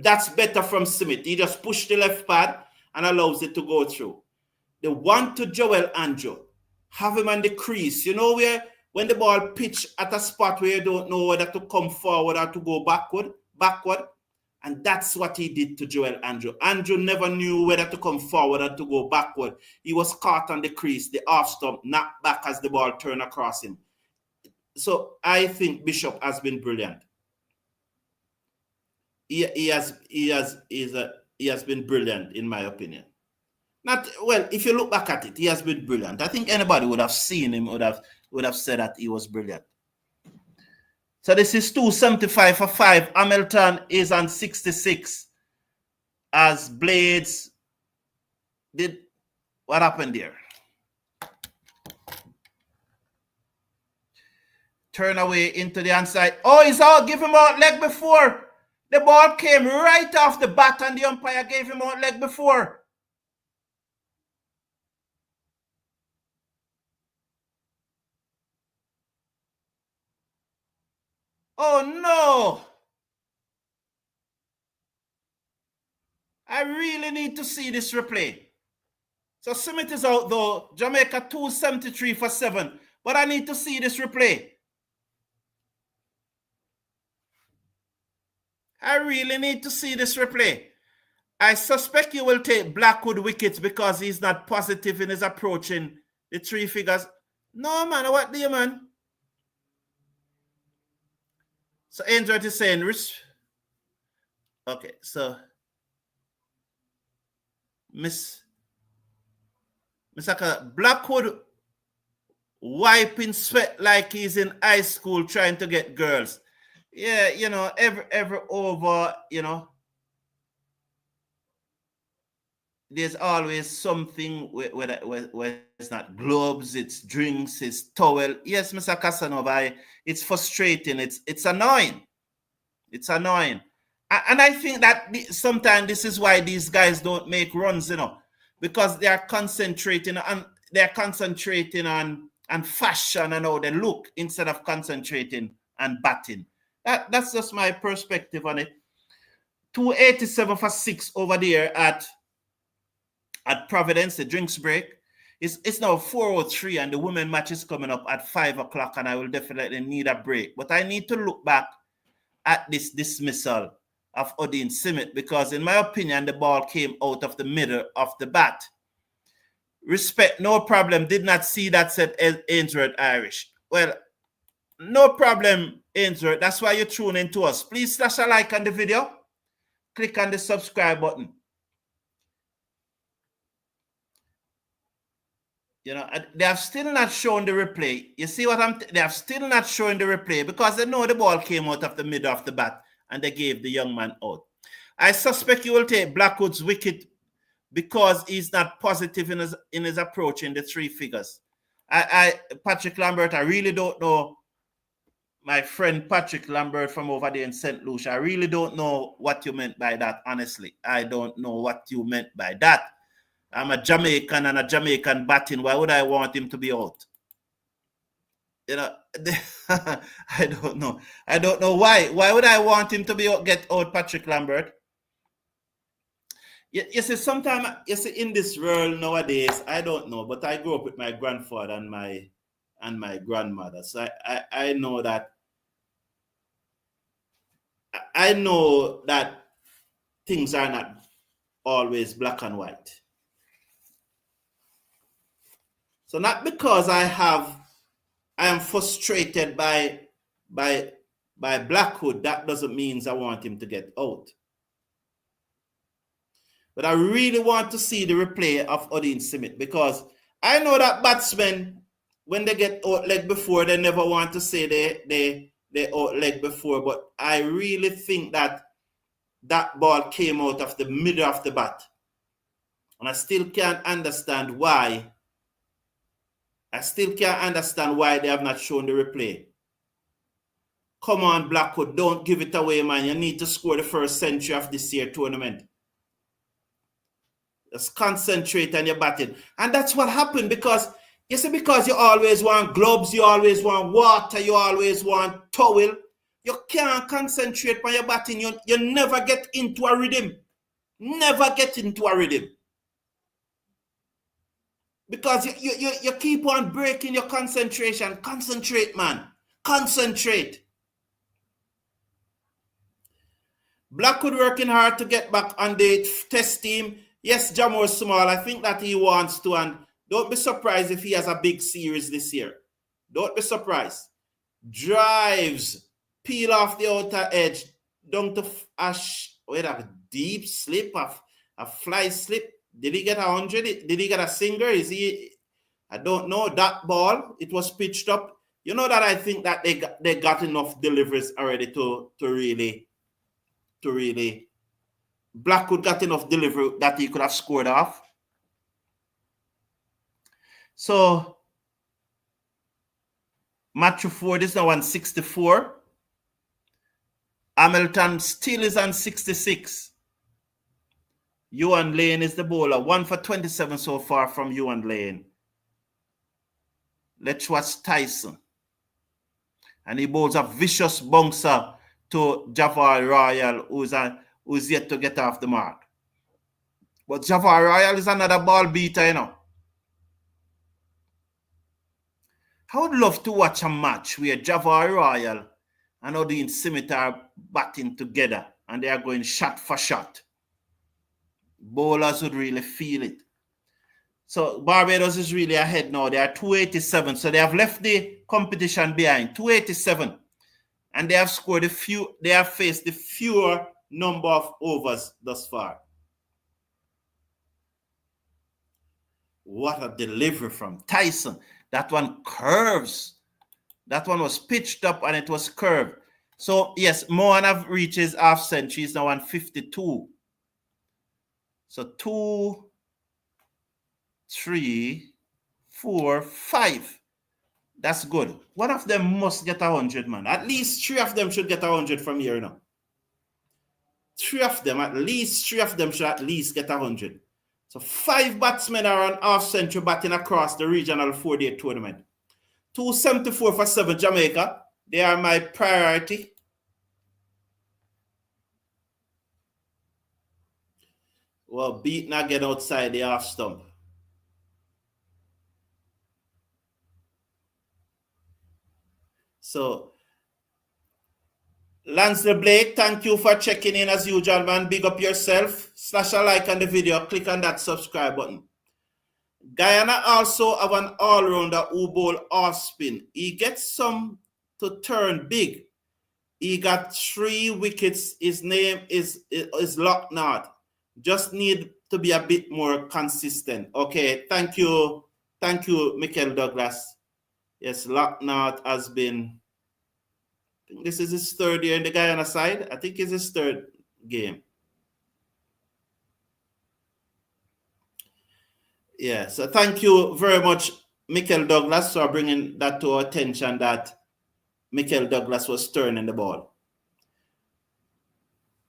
That's better from Simith. He just pushed the left pad and allows it to go through. The one to Joel Anjo, have him on the crease. You know where when the ball pitch at a spot where you don't know whether to come forward or to go backward, And that's what he did to Joel Andrew. Andrew never knew whether to come forward or to go backward. He was caught on the crease, the off stump, knocked back as the ball turned across him. So I think Bishop has been brilliant. He has been brilliant, in my opinion. If you look back at it, he has been brilliant. I think anybody would have seen him would have said that he was brilliant. So this is 275 for 5. Hamilton is on 66 as Blades did. What happened there? Turn away into the inside. Oh, he's out. Give him out leg before. The ball came right off the bat and the umpire gave him out leg before. Oh, no. I really need to see this replay. So Simith is out though. Jamaica 273 for 7. But I need to see this replay. I really need to see this replay. I suspect you will take Blackwood wickets because he's not positive in his approach in the 3 figures. No, man. What do you, man? So Ainsworth is saying, okay, so Miss Blackwood wiping sweat like he's in high school trying to get girls. Yeah, you know, every over, you know, there's always something where it's not gloves, it's drinks, it's towel. Yes, Mr. Casanova, it's frustrating. It's annoying. It's annoying. And I think that sometimes this is why these guys don't make runs, you know, because they are concentrating on fashion and how they look instead of concentrating on batting. That's just my perspective on it. 287 for 6 over there at Providence, the drinks break. It's now 4:03 and the women match is coming up at 5 o'clock and I will definitely need a break. But I need to look back at this dismissal of Odean Smith because in my opinion, the ball came out of the middle of the bat. Respect, no problem. Did not see that, said Ainsworth Irish. Well, no problem, Ainsworth. That's why you tune in to us. Please slash a like on the video. Click on the subscribe button. You know, they have still not shown the replay. You see what they have still not shown the replay because they know the ball came out of the middle of the bat and they gave the young man out. I suspect you will take Blackwood's wicket because he's not positive in his approach in the 3 figures. Patrick Lambert, I really don't know. My friend Patrick Lambert from over there in St. Lucia, I really don't know what you meant by that, honestly. I don't know what you meant by that. I'm a Jamaican and a Jamaican batting. Why would I want him to be out? You know, I don't know. I don't know why. Why would I want him to be out, get out, Patrick Lambert? You see, sometimes, you see, in this world nowadays, I don't know, but I grew up with my grandfather and my grandmother. So I know that things are not always black and white. So not because I am frustrated by Blackwood, that doesn't mean I want him to get out. But I really want to see the replay of Odean Smith because I know that batsmen, when they get out leg before, they never want to say they out leg before. But I really think that ball came out of the middle of the bat. And I still can't understand why. I still can't understand why they have not shown the replay. Come on, Blackwood, don't give it away, man. You need to score the first century of this year tournament. Just concentrate on your batting. And that's what happened because, you see, because you always want gloves, you always want water, you always want towel, you can't concentrate on your batting. You never get into a rhythm. Never get into a rhythm. Because you keep on breaking your concentration. Concentrate, man. Concentrate. Blackwood working hard to get back on the test team. Yes, Jamo is small. I think that he wants to, and don't be surprised if he has a big series this year. Don't be surprised. Drives, peel off the outer edge, down to a deep slip, a fly slip. Did he get 100? Did he get a singer? Is he? I don't know. That ball, it was pitched up. You know that I think that they got enough deliveries already to really Blackwood got enough delivery that he could have scored off. So Matthew Ford is now on 64. Hamilton still is on 66. Ewan Lane is the bowler. 1 for 27 so far from Ewan Lane. Let's watch Tyson. And he bowls a vicious bouncer to Jafar Royal, who's yet to get off the mark. But Jafar Royal is another ball beater, you know. I would love to watch a match where Jafar Royal and Odean Smith are batting together and they are going shot for shot. Bowlers would really feel it. So Barbados is really ahead now. They are 287. So they have left the competition behind. 287. And they have scored they have faced the fewer number of overs thus far. What a delivery from Tyson. That one curves. That one was pitched up and it was curved. So, yes, Mohan have reached his half century. He's now on 52. So, 2, 3, 4, 5. That's good. One of them must get 100, man. At least 3 of them should get 100 from here now. 3 of them, at least 3 of them should at least get 100. So 5 batsmen are on half-century batting across the regional 4-day tournament. 274 for 7 Jamaica. They are my priority. Well, beaten again outside the half stump. So, Lansley Blake, thank you for checking in as usual, man. Big up yourself. Slash a like on the video. Click on that subscribe button. Guyana also have an all-rounder who bowl off spin. He gets some to turn big. He got 3 wickets. His name is Locknard. Just need to be a bit more consistent. Okay, thank you. Thank you, Michael Douglas. Yes, Locknard has been, I think this is his 3rd year in the Guyana side. I think it's his 3rd game. Yeah, so thank you very much, Michael Douglas, for bringing that to our attention that Michael Douglas was turning the ball.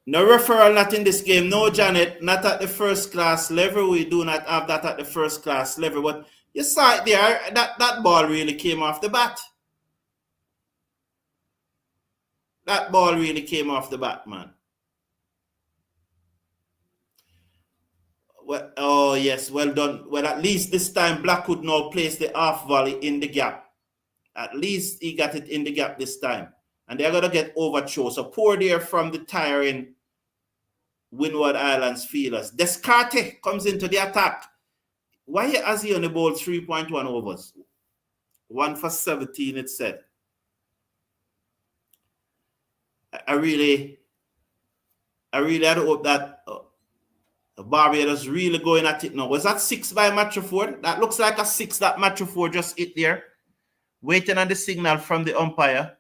No referral, not in this game. No, Janet, not at the first class level. We do not have that at the first class level. But you saw it there, that ball really came off the bat. That ball really came off the bat, man. Well, oh, yes, well done. Well, at least this time Blackwood now placed the half volley in the gap. At least he got it in the gap this time. And they're going to get overthrown. So poor there from the tiring Windward Islands fielders. Descartes comes into the attack. Why has he only bowled 3.1 overs? 1 for 17, it said. I really had hope that Barbados really going at it now. Was that 6 by Matthew Ford? That looks like a 6 that Matthew Ford just hit there. Waiting on the signal from the umpire.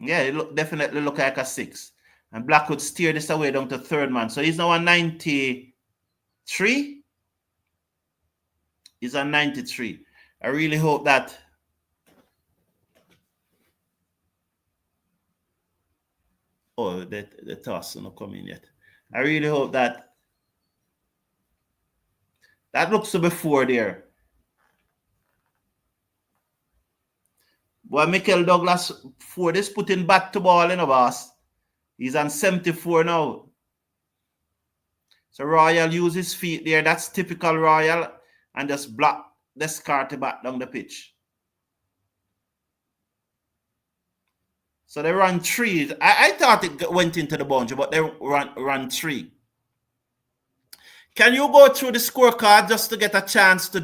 Yeah, it definitely look like a 6. And Blackwood steer this away down to 3rd man. So he's now on 93. He's on 93. I really hope that the toss is not coming yet. I really hope that looks to be 4 there. Well, Michael Douglas Ford is putting bat to ball in a boss. He's on 74 now. So Royal uses his feet there. That's typical Royal. And just block discard back down the pitch. So they run 3. I thought it went into the boundary, but they run 3. Can you go through the scorecard just to get a chance to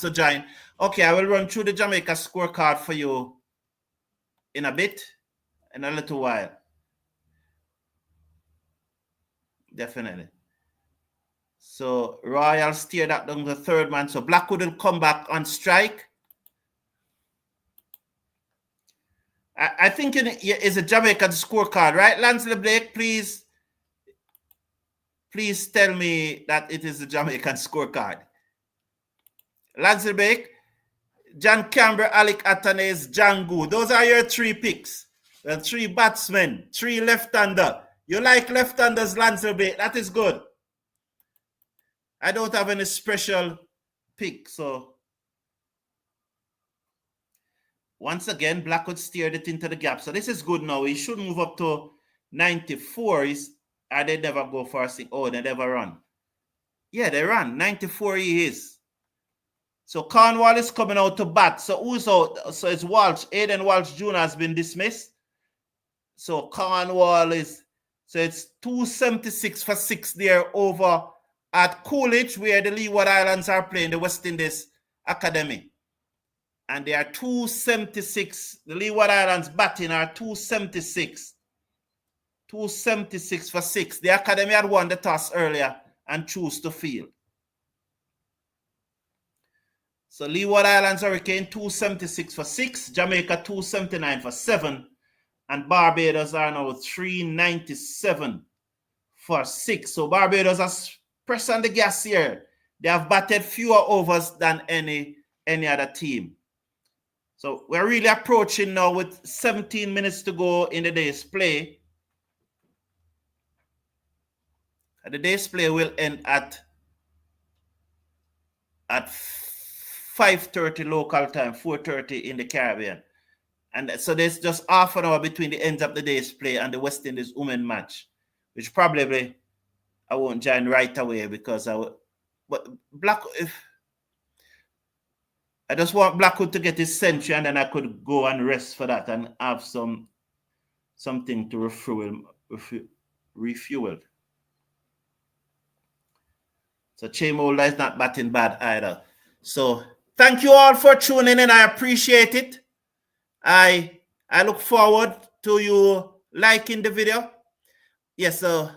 join? Okay, I will run through the Jamaica scorecard for you in a bit, in a little while. Definitely. So Royal steer that down the third man. So Blackwood will come back on strike. I think it's a Jamaican scorecard, right? Lansley Blake, please tell me that it is a Jamaican scorecard. Lansley Blake, John Campbell, Alec Atanes, Django. Those are your 3 picks. 3 batsmen, 3 left-hander. You like left-handers, Lansley Blake. That is good. I don't have any special pick, so once again, Blackwood steered it into the gap. So this is good now. He should move up to 94. Or they never go for a sing. Oh, they never run. Yeah, they run. 94 he is. So Cornwall is coming out to bat. So who's out? So it's Walsh. Aiden Walsh Jr. has been dismissed. So Cornwall is, so it's 276 for 6 there over at Coolidge, where the Leeward Islands are playing the West Indies Academy. And they are 276. The Leeward Islands batting are 276. 276 for 6. The Academy had won the toss earlier and chose to field. So Leeward Islands Hurricane 276 for 6. Jamaica 279 for 7. And Barbados are now 397 for 6. So Barbados has pressed on the gas here. They have batted fewer overs than any other team. So we're really approaching now with 17 minutes to go in the day's play. The day's play will end at 5:30 local time, 4:30 in the Caribbean. And so there's just half an hour between the ends of the day's play and the West Indies women match, which probably I won't join right away because I just want Blackwood to get his century, and then I could go and rest for that and have something to refuel. So Chamolda is not batting bad either. So thank you all for tuning in. I appreciate it. I look forward to you liking the video. Yes, so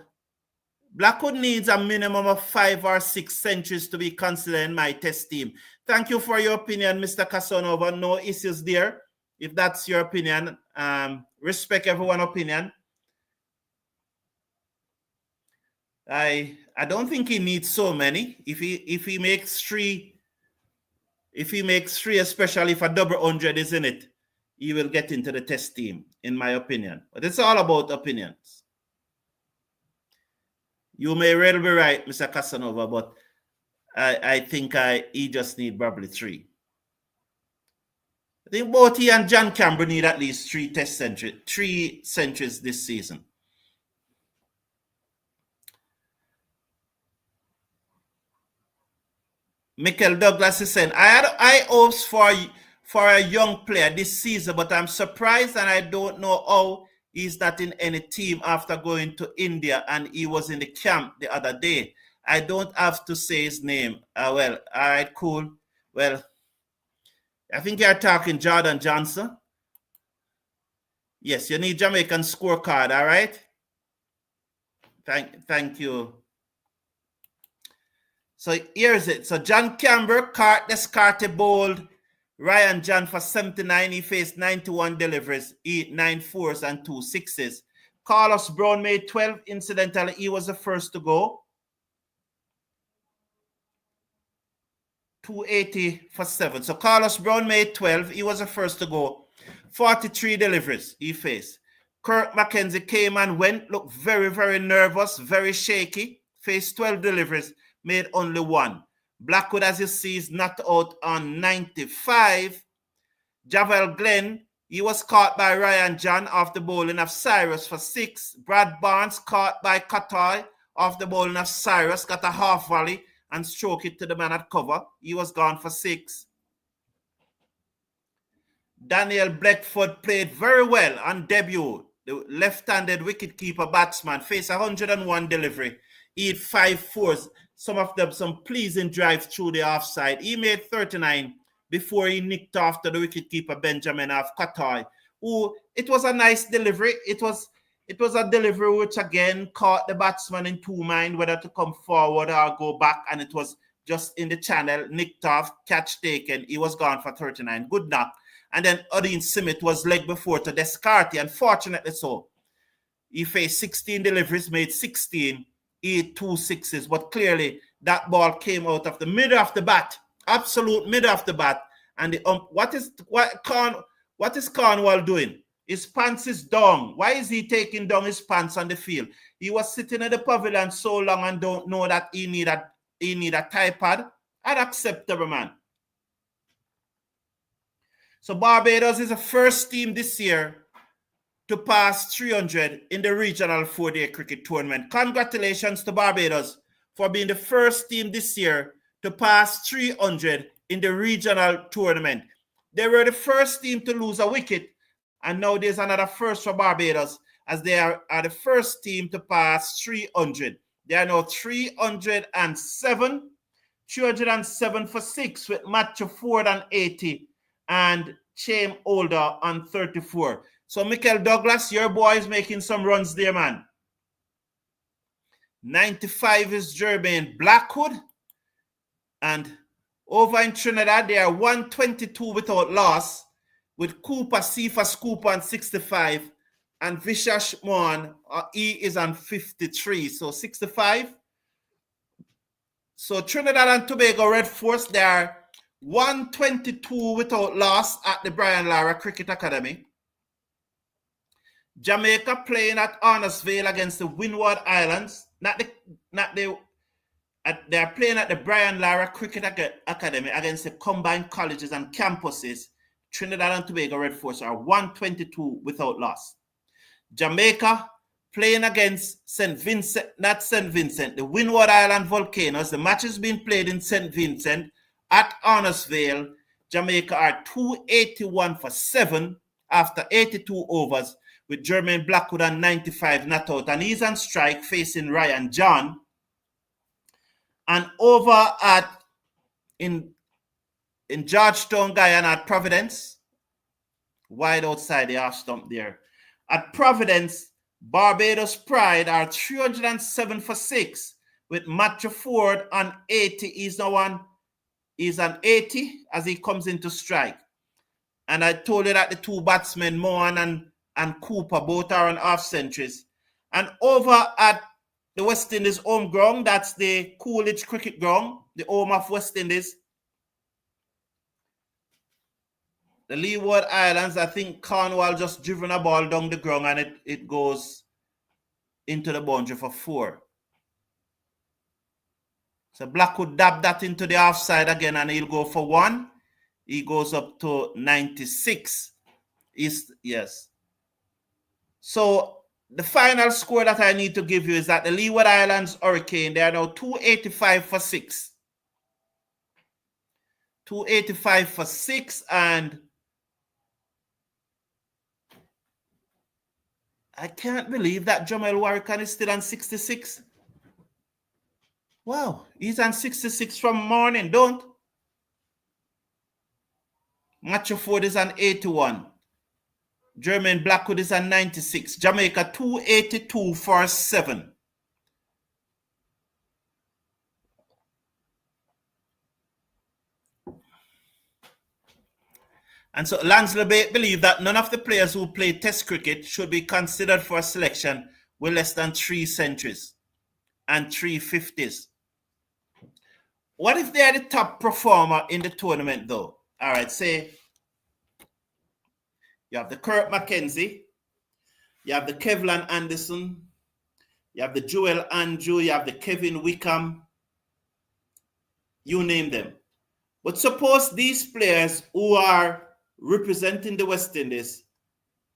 Blackwood needs a minimum of 5 or 6 centuries to be considered in my test team. Thank you for your opinion, Mr. Casanova. No issues there. If that's your opinion, respect everyone's opinion. I don't think he needs so many. If he makes 3, especially if a double 100 is in it, he will get into the test team, in my opinion. But it's all about opinions. You may really be right, Mr. Casanova, but I think he just need probably 3. I think both he and John Campbell need at least 3 centuries this season. Michael Douglas is saying, I had high hopes for a young player this season, but I'm surprised and I don't know how he's not in any team after going to India, and he was in the camp the other day. I don't have to say his name. Well, all right, cool. Well, I think you're talking Jordan Johnson. Yes, you need Jamaican scorecard, all right? Thank you. So here's it. So John Campbell discarded bowled Ryan John for 79. He faced 91 deliveries, 9 fours and 2 sixes. Carlos Brown made 12. Incidentally, he was the first to go. 280 for 7. So Carlos Brown made 12. He was the first to go. 43 deliveries he faced. Kirk McKenzie came and went. Looked very, very nervous, very shaky. Faced 12 deliveries, made only 1. Blackwood, as you see, is not out on 95. Javel Glenn, he was caught by Ryan John off the bowling of Cyrus for 6. Brad Barnes caught by Qatar off the bowling of Cyrus, got a half volley and stroke it to the man at cover. He was gone for 6. Daniel Blackwood played very well on debut. The left-handed wicketkeeper batsman faced 101 delivery. He had 5 fours, some of them some pleasing drives through the offside. He made 39 before he nicked off to the wicketkeeper Benjamin of Qatar. Who, it was a nice delivery. It was a delivery which again caught the batsman in two minds whether to come forward or go back, and it was just in the channel, nicked off, catch taken. He was gone for 39. Good knock. And then Odean Smith was leg before to Descartes, unfortunately so. He faced 16 deliveries, made 16, he had 2 sixes, but clearly that ball came out of the middle of the bat, absolute middle of the bat. And the what is Cornwall doing? His pants is down. Why is he taking down his pants on the field? He was sitting in the pavilion so long and don't know that he need a tie pad. Unacceptable, man. So Barbados is the first team this year to pass 300 in the regional 4-day cricket tournament. Congratulations to Barbados for being the first team this year to pass 300 in the regional tournament. They were the first team to lose a wicket, and now there's another first for Barbados as they are the first team to pass 300. They are now 307 for 6 with Matthew Ford on 80 and Chaim Older on 34. So, Michael Douglas, your boy is making some runs there, man. 95 is Jermaine Blackwood. And over in Trinidad, they are 122 without loss, with Cooper Cephas Cooper on 65 and Vishash Mohan, he is on 53. So, 65. So, Trinidad and Tobago Red Force, they are 122 without loss at the Brian Lara Cricket Academy. Jamaica playing at Arnos Vale against the Windward Islands. They are playing at the Brian Lara Cricket Academy against the combined colleges and campuses. Trinidad and Tobago Red Force are 122 without loss. Jamaica playing against St. Vincent, not St. Vincent, the Windward Island Volcanoes. The match is being played in St. Vincent at Arnos Vale. Jamaica are 281 for 7 after 82 overs, with Jermaine Blackwood on 95 not out. And he's on strike facing Ryan John. And over in Georgetown, Guyana at Providence, wide outside the half stump there. At Providence, Barbados Pride are 307 for 6 with Matthew Ford on 80. He's on 80 as he comes into strike. And I told you that the two batsmen, Mohan and Cooper, both are on half centuries. And over at the West Indies home ground, that's the Coolidge Cricket Ground, the home of West Indies. The Leeward Islands, I think Cornwall just driven a ball down the ground and it goes into the boundary for 4. So Blackwood dabbed that into the offside again and he'll go for 1. He goes up to 96. Yes. So the final score that I need to give you is that the Leeward Islands Hurricane, they are now 285 for 6. 285 for 6, and I can't believe that Jamel Warrican is still on 66. Wow, he's on 66 from morning, don't? Matthew Ford is on 81. Jermaine Blackwood is on 96. Jamaica 282 for 7. And so Lansley believed that none of the players who play Test cricket should be considered for a selection with less than 3 centuries and 3 50s. What if they are the top performer in the tournament, though? All right, say you have the Kirk McKenzie, you have the Kevlan Anderson, you have the Joel Andrew, you have the Kevin Wickham, you name them. But suppose these players who are representing the West Indies,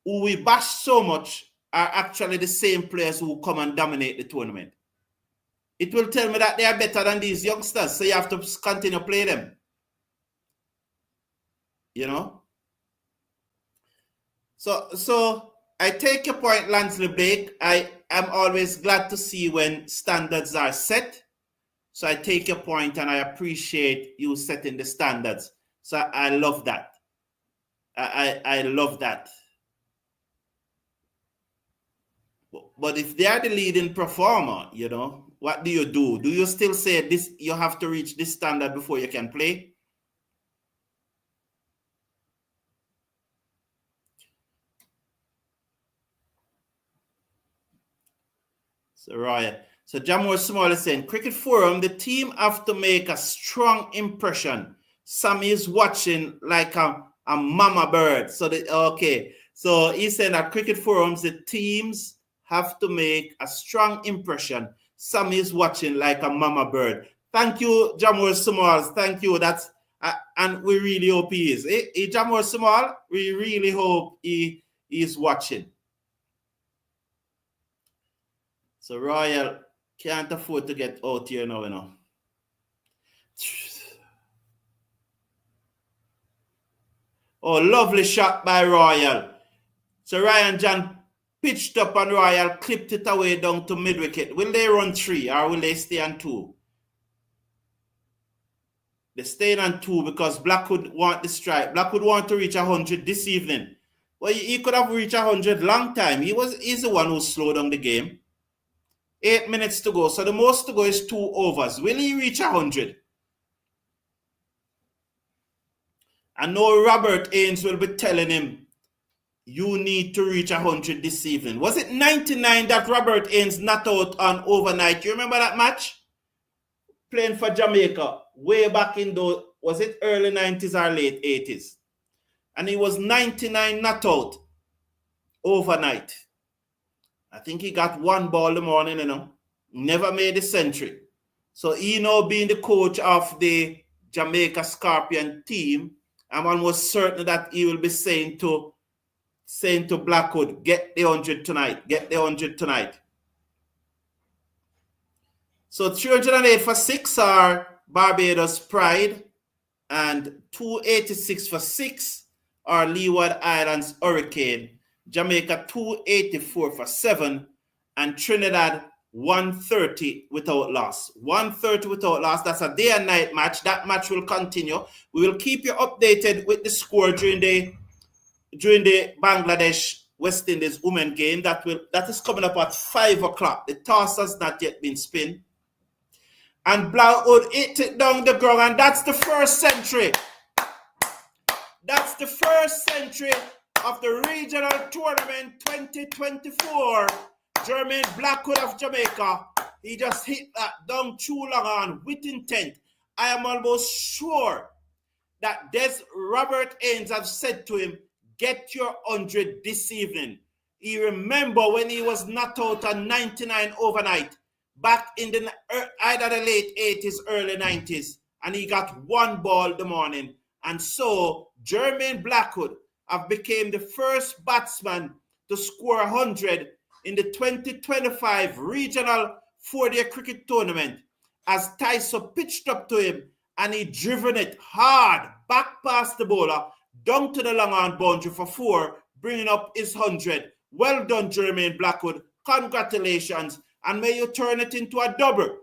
who we bash so much, are actually the same players who come and dominate the tournament. it will tell me that they are better than these youngsters. So you have to continue to play them. You know? So I take your point, Lansley Blake. I am always glad to see when standards are set. So I take your point and I appreciate you setting the standards. So I love that. I love that. But if they are the leading performer, you know, what do you do? Do you still say this? You have to reach this standard before you can play? So Royal. So Jamor Small is saying, Cricket Forum, the team have to make a strong impression. Sammy is watching like a mama bird. So okay. So he's saying that Cricket Forums, the teams have to make a strong impression. Sammy is watching like a mama bird. Thank you, Jamor Small. Thank you. That's and we really hope he is. Jamor Small, we really hope he is watching. So Royal can't afford to get out here now, you know. Oh, lovely shot by Royal. So Ryan John pitched up and Royal clipped it away down to mid-wicket. Will they run 3 or will they stay on 2? They stayed on 2 because Blackwood want the strike. Blackwood want to reach 100 this evening. Well, he could have reached 100 long time. He's the one who slowed down the game. 8 minutes to go. So the most to go is 2 overs. Will he reach 100? I know Robert Ains will be telling him, you need to reach 100 this evening. Was it 99 that Robert Ains knocked out on overnight? You remember that match? Playing for Jamaica way back in the, was it early 90s or late 80s? And he was 99 knocked out overnight. I think he got 1 ball in the morning, you know. Never made a century. So he now being the coach of the Jamaica Scorpion team, I'm almost certain that he will be saying to Blackwood, get the 100 tonight. Get the 100 tonight. So 308 for 6 are Barbados Pride, and 286 for 6 are Leeward Islands Hurricane. Jamaica 284 for 7, and Trinidad 130 without loss. 130 without loss. That's a day and night match. That match will continue. We will keep you updated with the score during the Bangladesh West Indies women game. That is coming up at 5 o'clock. The toss has not yet been spun. And Blackwood hit it down the ground, and that's the first century. That's the first century of the regional tournament 2024. Jermaine Blackwood of Jamaica. He just hit that down too long on with intent. I am almost sure that Robert Ains have said to him, get your 100 this evening. He remember when he was knocked out on 99 overnight back in the either the late 80s, early 90s, and he got 1 ball the morning. And so Jermaine Blackwood have became the first batsman to score 100 in the 2025 regional 4-day cricket tournament, as Tyson pitched up to him and he driven it hard back past the bowler down to the long on boundary for 4, bringing up his 100. Well done, Jermaine Blackwood. Congratulations, and may you turn it into a double.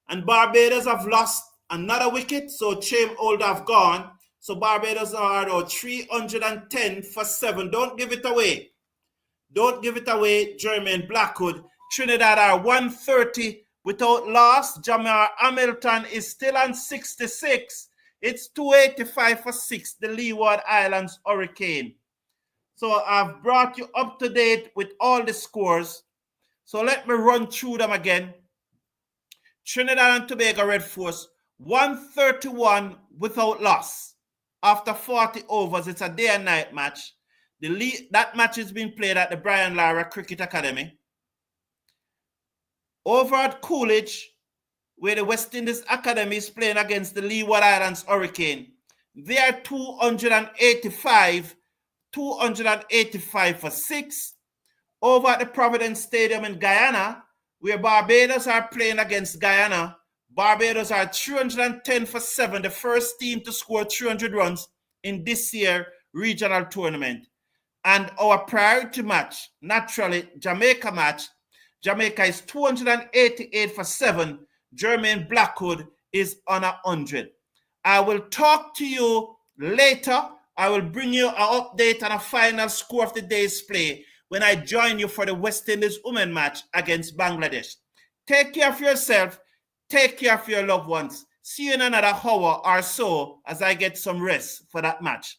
And Barbados have lost another wicket, so Chaim Old have gone. So Barbados are now 310 for 7. Don't give it away. Don't give it away, Jermaine Blackwood. Trinidad are 130 without loss. Jamar Hamilton is still on 66. It's 285 for 6, the Leeward Islands Hurricane. So I've brought you up to date with all the scores. So let me run through them again. Trinidad and Tobago Red Force, 131 without loss. After 40 overs, it's a day and night match. That match is being played at the Brian Lara Cricket Academy. Over at Coolidge, where the West Indies Academy is playing against the Leeward Islands Hurricane, they are 285 for 6. Over at the Providence Stadium in Guyana, where Barbados are playing against Guyana. Barbados are 310 for 7, the first team to score 300 runs in this year's regional tournament. And our priority match, naturally, Jamaica match, Jamaica is 288 for 7. Jermaine Blackwood is on 100. I will talk to you later. I will bring you an update on a final score of the day's play when I join you for the West Indies women match against Bangladesh. Take care of yourself. Take care of your loved ones. See you in another hour or so as I get some rest for that match.